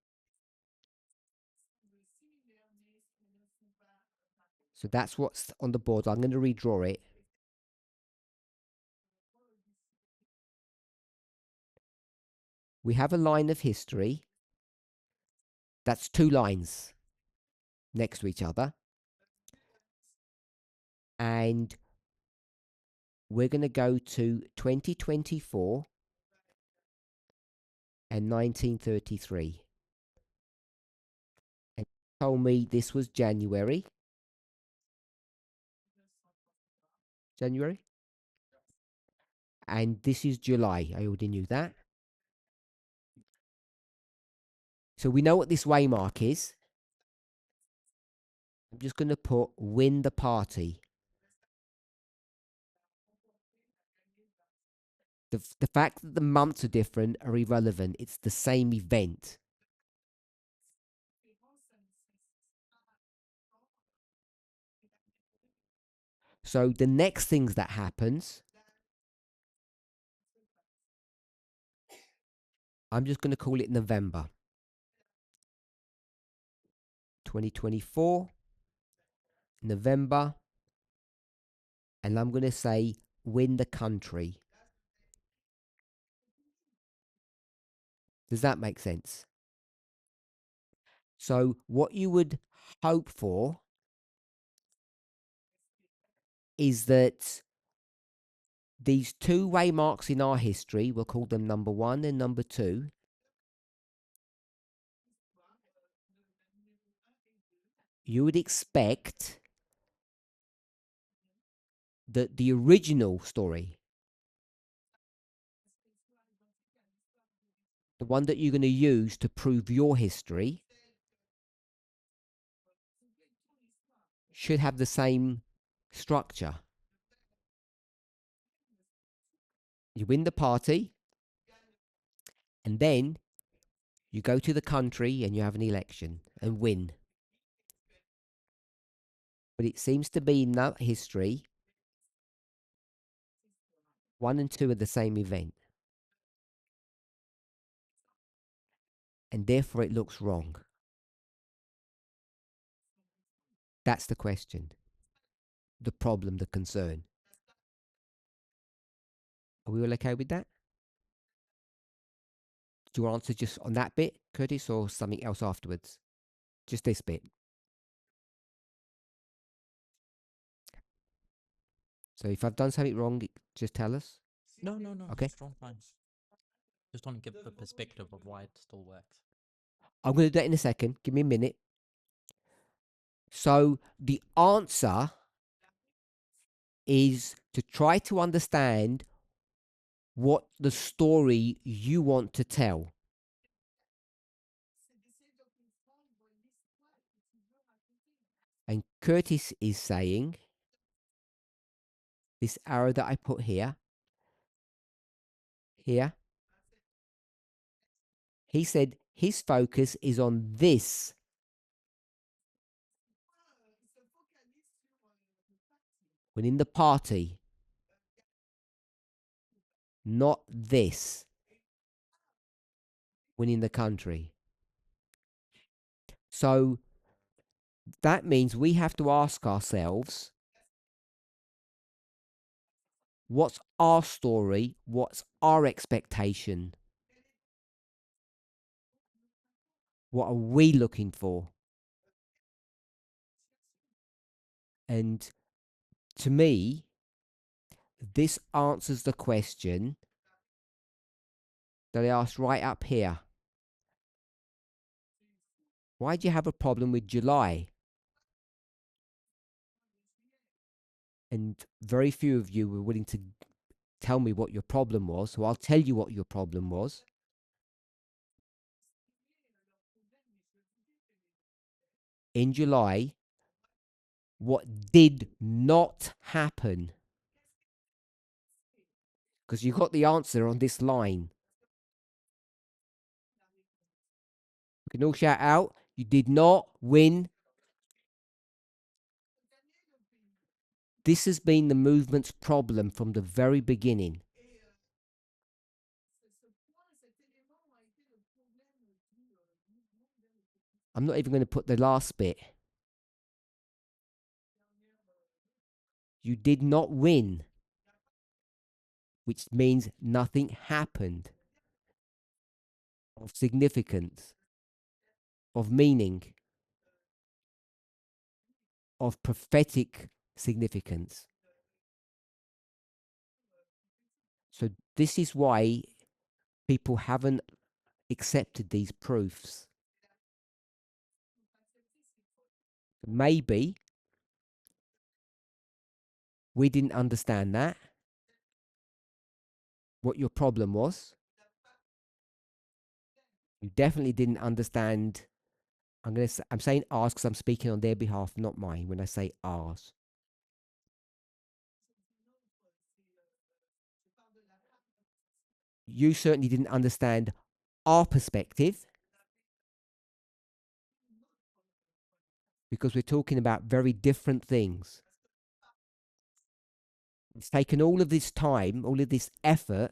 So that's what's on the board. I'm going to redraw it. We have a line of history. That's 2 lines next to each other. And we're going to go to 2024 and 1933. And you told me this was January. And this is July. I already knew that. So we know what this waymark is. I'm just going to put win the party. The fact that the months are different are irrelevant. It's the same event. So the next things that happens, I'm just going to call it November 2024, November, and I'm going to say win the country. Does that make sense? So what you would hope for is that these 2 waymarks in our history, we'll call them number 1 and number 2, you would expect the original story, the one that you're going to use to prove your history, should have the same structure. You win the party, and then you go to the country and you have an election and win. But it seems to be in that history, 1 and 2 are the same event. And therefore it looks wrong. That's the question, the problem, the concern. Are we all okay with that? Do you want to answer just on that bit, Curtis, or something else afterwards? Just this bit. So if I've done something wrong, just tell us. No, no, no. Okay. Strong lines. Just want to give the perspective of why it still works. I'm going to do that in a second. Give me a minute. So the answer is to try to understand what the story you want to tell. And Curtis is saying, this arrow that I put here, he said his focus is on this. When in the party, not this. When in the country. So that means we have to ask ourselves, what's our story? What's our expectation? What are we looking for? And to me, this answers the question that I asked right up here. Why do you have a problem with July? And very few of you were willing to tell me what your problem was, so I'll tell you what your problem was. In July, what did not happen? Because you got the answer on this line. We can all shout out, you did not win. This has been the movement's problem from the very beginning. I'm not even going to put the last bit. You did not win, which means nothing happened of significance, of meaning, of prophetic significance. So this is why people haven't accepted these proofs. Maybe we didn't understand that, what your problem was. You definitely didn't understand. I'm saying ours because I'm speaking on their behalf, not mine, when I say ours. You certainly didn't understand our perspective, because we're talking about very different things. It's taken all of this time, all of this effort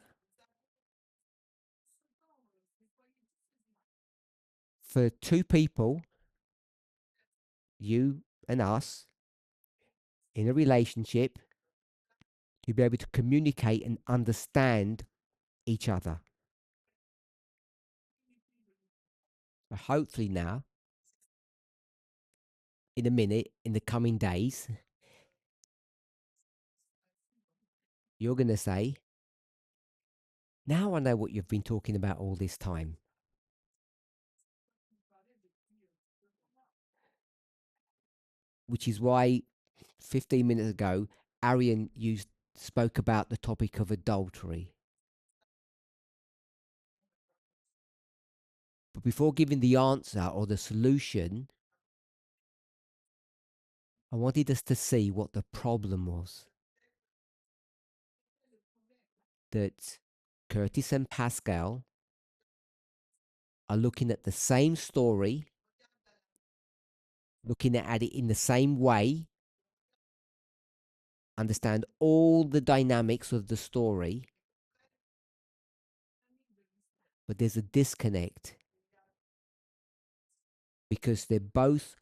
for two people, you and us, in a relationship, to be able to communicate and understand each other. So hopefully now, in a minute, in the coming days, you're going to say, now I know what you've been talking about all this time. Which is why 15 minutes ago, Arian spoke about the topic of adultery. But before giving the answer or the solution, I wanted us to see what the problem was. That Curtis and Pascal are looking at the same story, looking at it in the same way, understand all the dynamics of the story, but there's a disconnect because they're both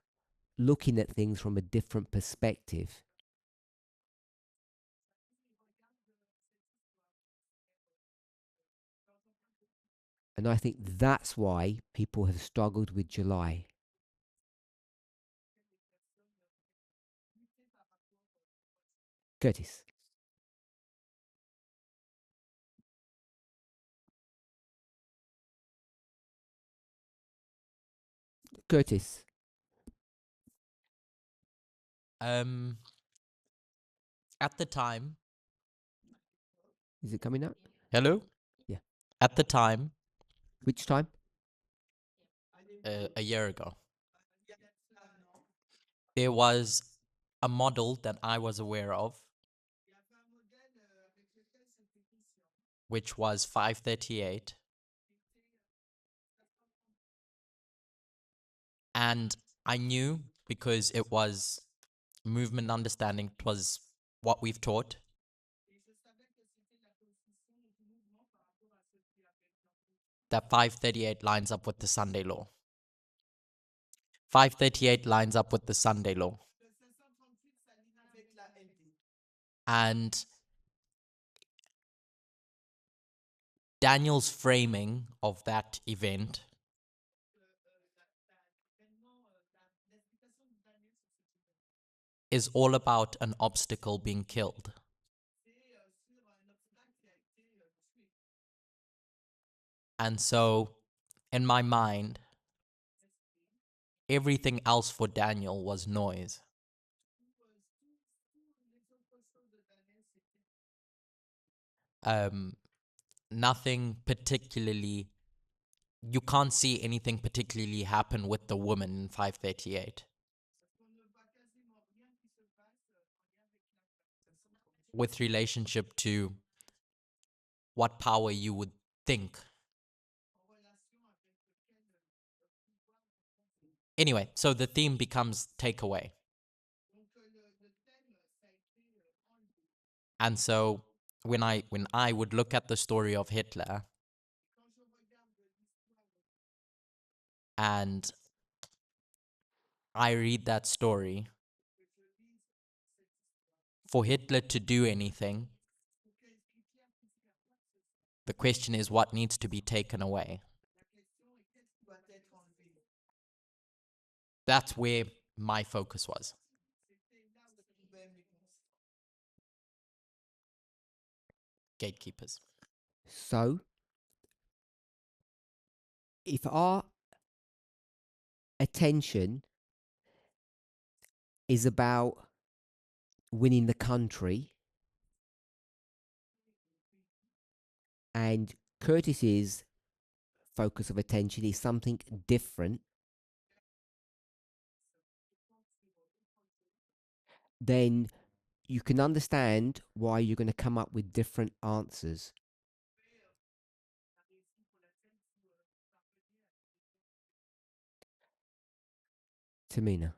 looking at things from a different perspective. And I think that's why people have struggled with July. Curtis. Curtis. At the time, Is it coming up? hello? Yeah. At the time, Which time? a year ago, there was a model that I was aware of, which was 538. And I knew because it was movement understanding, it was what we've taught. That 538 lines up with the Sunday law. 538 lines up with the Sunday law. And Daniel's framing of that event is all about an obstacle being killed. And so, in my mind, everything else for Daniel was noise. Nothing particularly, you can't see anything particularly happen with the woman in 538. With relationship to what power you would think. Anyway, so the theme becomes takeaway. And so when I would look at the story of Hitler and I read that story, for Hitler to do anything, the question is what needs to be taken away. That's where my focus was. Gatekeepers. So, if our attention is about winning the country and Curtis's focus of attention is something different, then you can understand why you're going to come up with different answers. Tamina.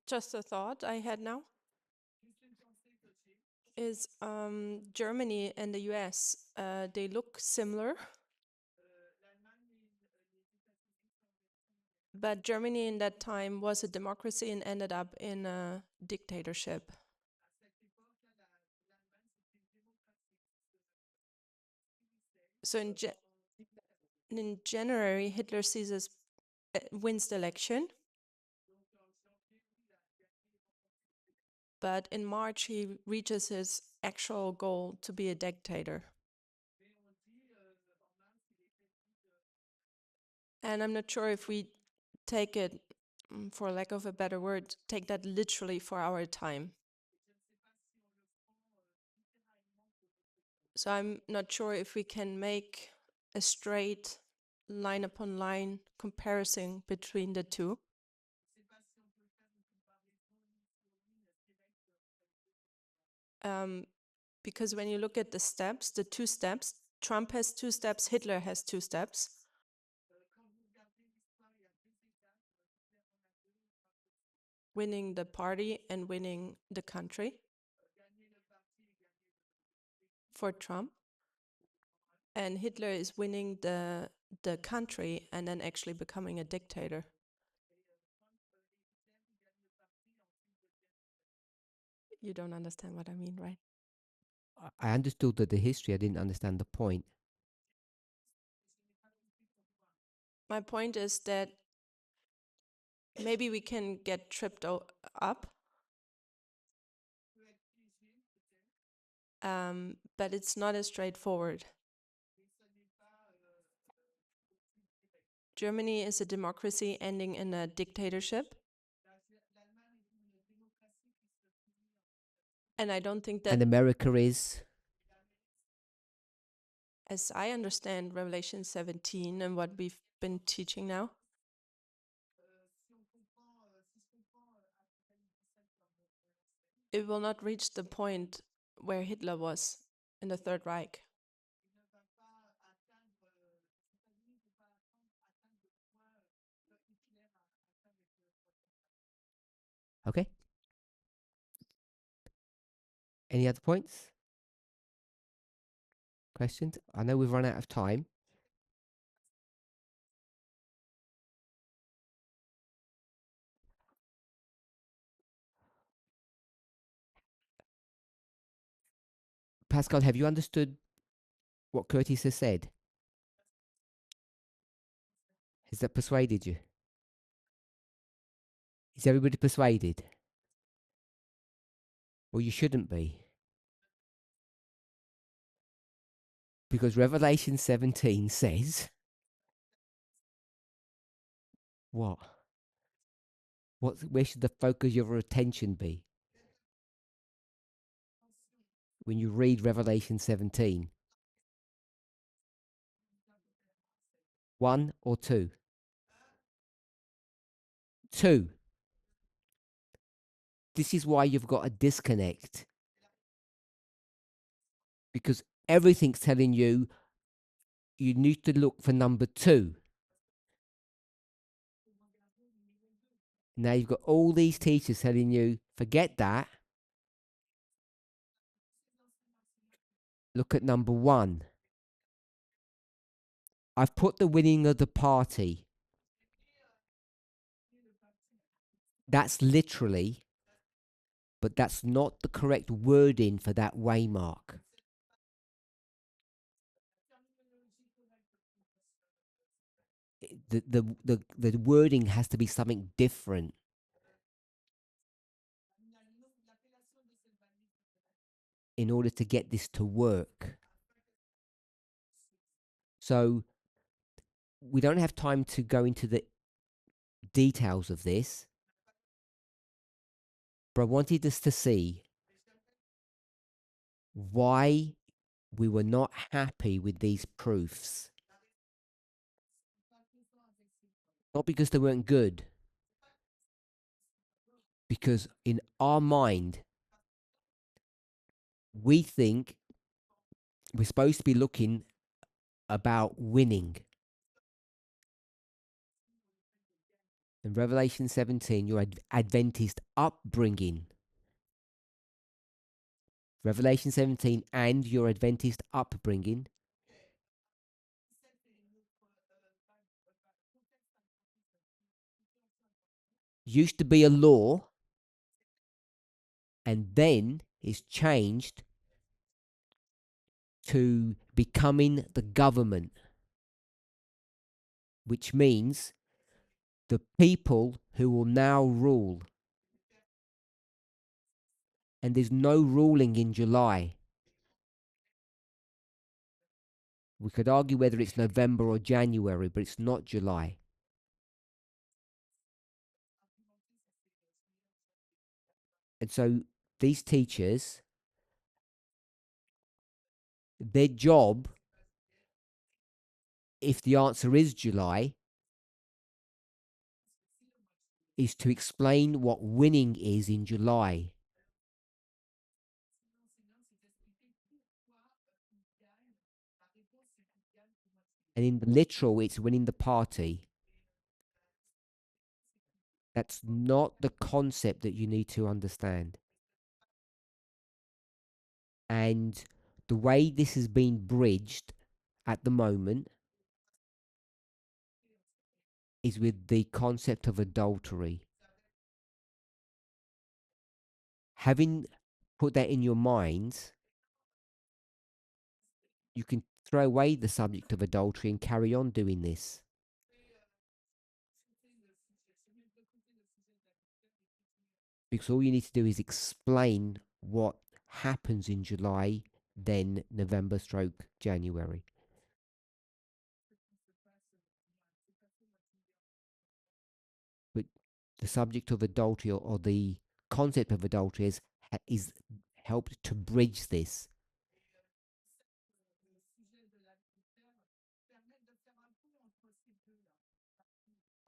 Just a thought I had now is Germany and the US, they look similar. But Germany in that time was a democracy and ended up in a dictatorship. So in January, Hitler wins the election. But in March, he reaches his actual goal to be a dictator. And I'm not sure if we take it for lack of a better word, take that literally for our time. So I'm not sure if we can make a straight line upon line comparison between the two. Because when you look at the steps, the 2 steps, Trump has 2 steps, Hitler has 2 steps. Winning the party and winning the country for Trump. And Hitler is winning the country and then actually becoming a dictator. You don't understand what I mean, right? I understood the history. I didn't understand the point. My point is that maybe we can get tripped up, but it's not as straightforward. Germany is a democracy ending in a dictatorship. And I don't think that, And America is. as I understand Revelation 17 and what we've been teaching now, it will not reach the point where Hitler was in the Third Reich. Okay. Any other points? Questions? I know we've run out of time. Pascal, have you understood what Curtis has said? Has that persuaded you? Is everybody persuaded? Well, you shouldn't be. Because Revelation 17 says, what? Where should the focus of your attention be? When you read Revelation 17. 1 or 2? 2. This is why you've got a disconnect. Because everything's telling you you need to look for number 2. Now you've got all these teachers telling you, forget that. Look at number 1. I've put the winning of the party. That's literally, but that's not the correct wording for that waymark. The wording has to be something different. In order to get this to work. So we don't have time to go into the details of this, but I wanted us to see why we were not happy with these proofs. Not because they weren't good, because in our mind, we think we're supposed to be looking about winning. In Revelation 17, your Adventist upbringing. Revelation 17 and your Adventist upbringing used to be a law and then is changed to becoming the government, which means the people who will now rule. And there's no ruling in July. We could argue whether it's November or January, but it's not July. And so these teachers, their job, if the answer is July, is to explain what winning is in July. And in the literal, it's winning the party. That's not the concept that you need to understand. And the way this has been bridged at the moment is with the concept of adultery. Having put that in your minds, you can throw away the subject of adultery and carry on doing this. Because all you need to do is explain what happens in July, then November stroke January. But the subject of adultery or the concept of adultery is helped to bridge this.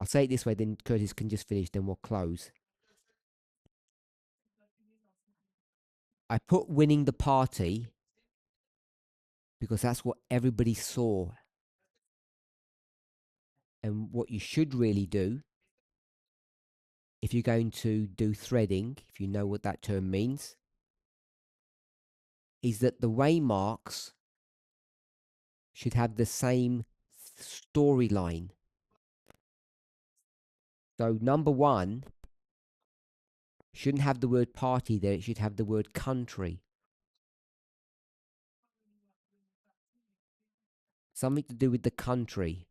I'll say it this way, then Curtis can just finish, then we'll close. I put winning the party because that's what everybody saw. And what you should really do, if you're going to do threading, if you know what that term means, is that the waymarks should have the same storyline. So number one shouldn't have the word party there, it should have the word country. Something to do with the country.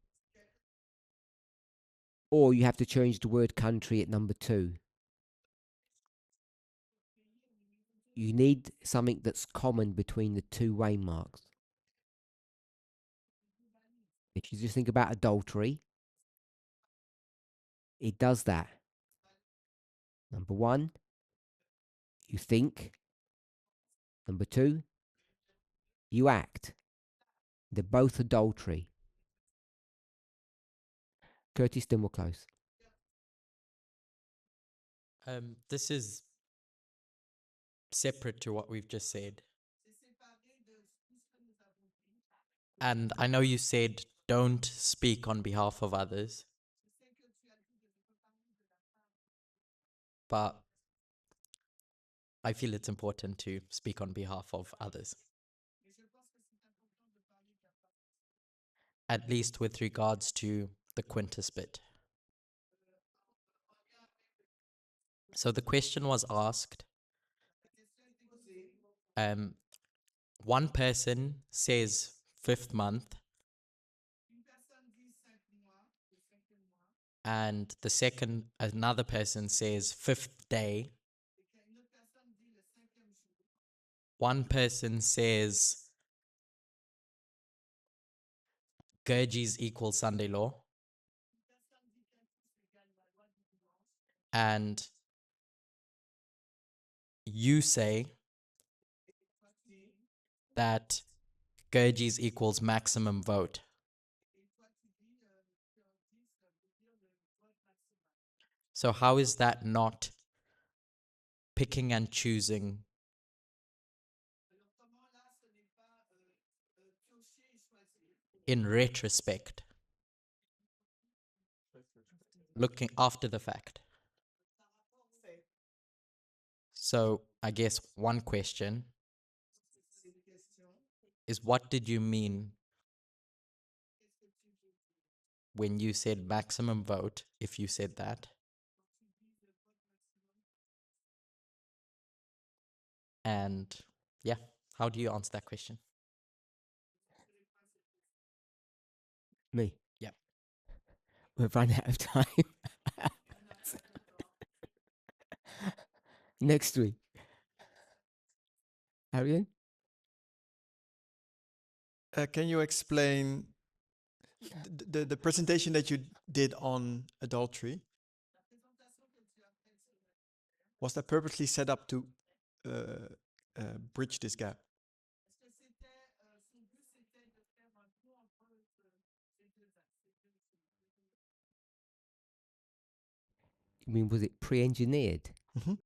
Or you have to change the word country at number two. You need something that's common between the two waymarks. If you just think about adultery, it does that. Number one, you think. Number two, you act. They're both adultery. Curtis, then we'll close. This is separate to what we've just said. And I know you said don't speak on behalf of others, but I feel it's important to speak on behalf of others. At least with regards to the quintus bit. So the question was asked, one person says fifth month, and another person says fifth day. One person says Gurgis equal Sunday law. And you say that Gurgis equals maximum vote. So how is that not picking and choosing? In retrospect, looking after the fact. So I guess one question is, what did you mean when you said maximum vote, if you said that? And yeah, how do you answer that question? Me. Yeah. We've run out of time. Next week. Arian? Can you explain the presentation that you did on adultery? Was that purposely set up to bridge this gap? I mean, was it pre-engineered? Mhm.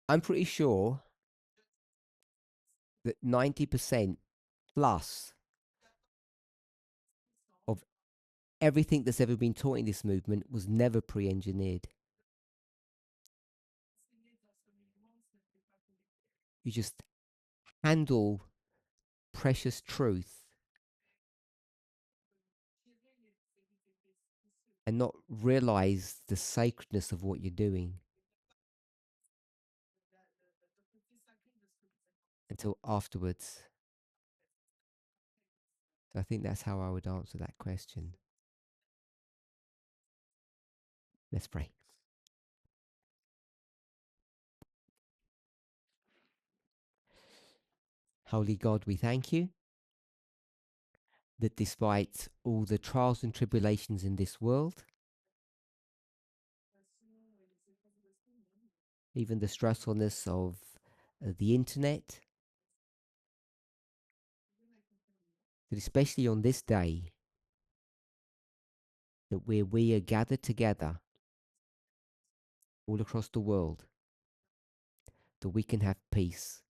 I'm pretty sure that 90% plus of everything that's ever been taught in this movement was never pre-engineered. You just handle precious truth and not realize the sacredness of what you're doing until afterwards. So I think that's how I would answer that question. Let's pray. Holy God, we thank you that despite all the trials and tribulations in this world, even the stressfulness of the internet, that especially on this day, that where we are gathered together all across the world, that we can have peace.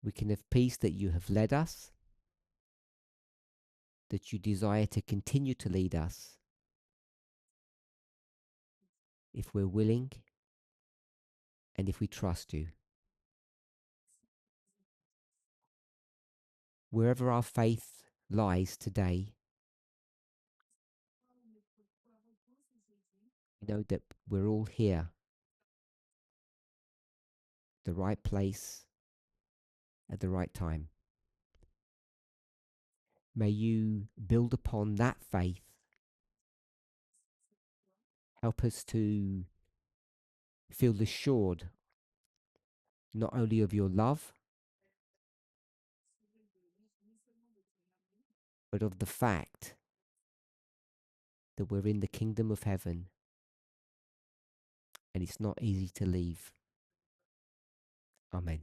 We can have peace that you have led us, that you desire to continue to lead us, if we're willing and if we trust you. Wherever our faith lies today, we know that we're all here, the right place, at the right time. May you build upon that faith. Help us to feel assured not only of your love, but of the fact that we're in the kingdom of heaven and it's not easy to leave. Amen.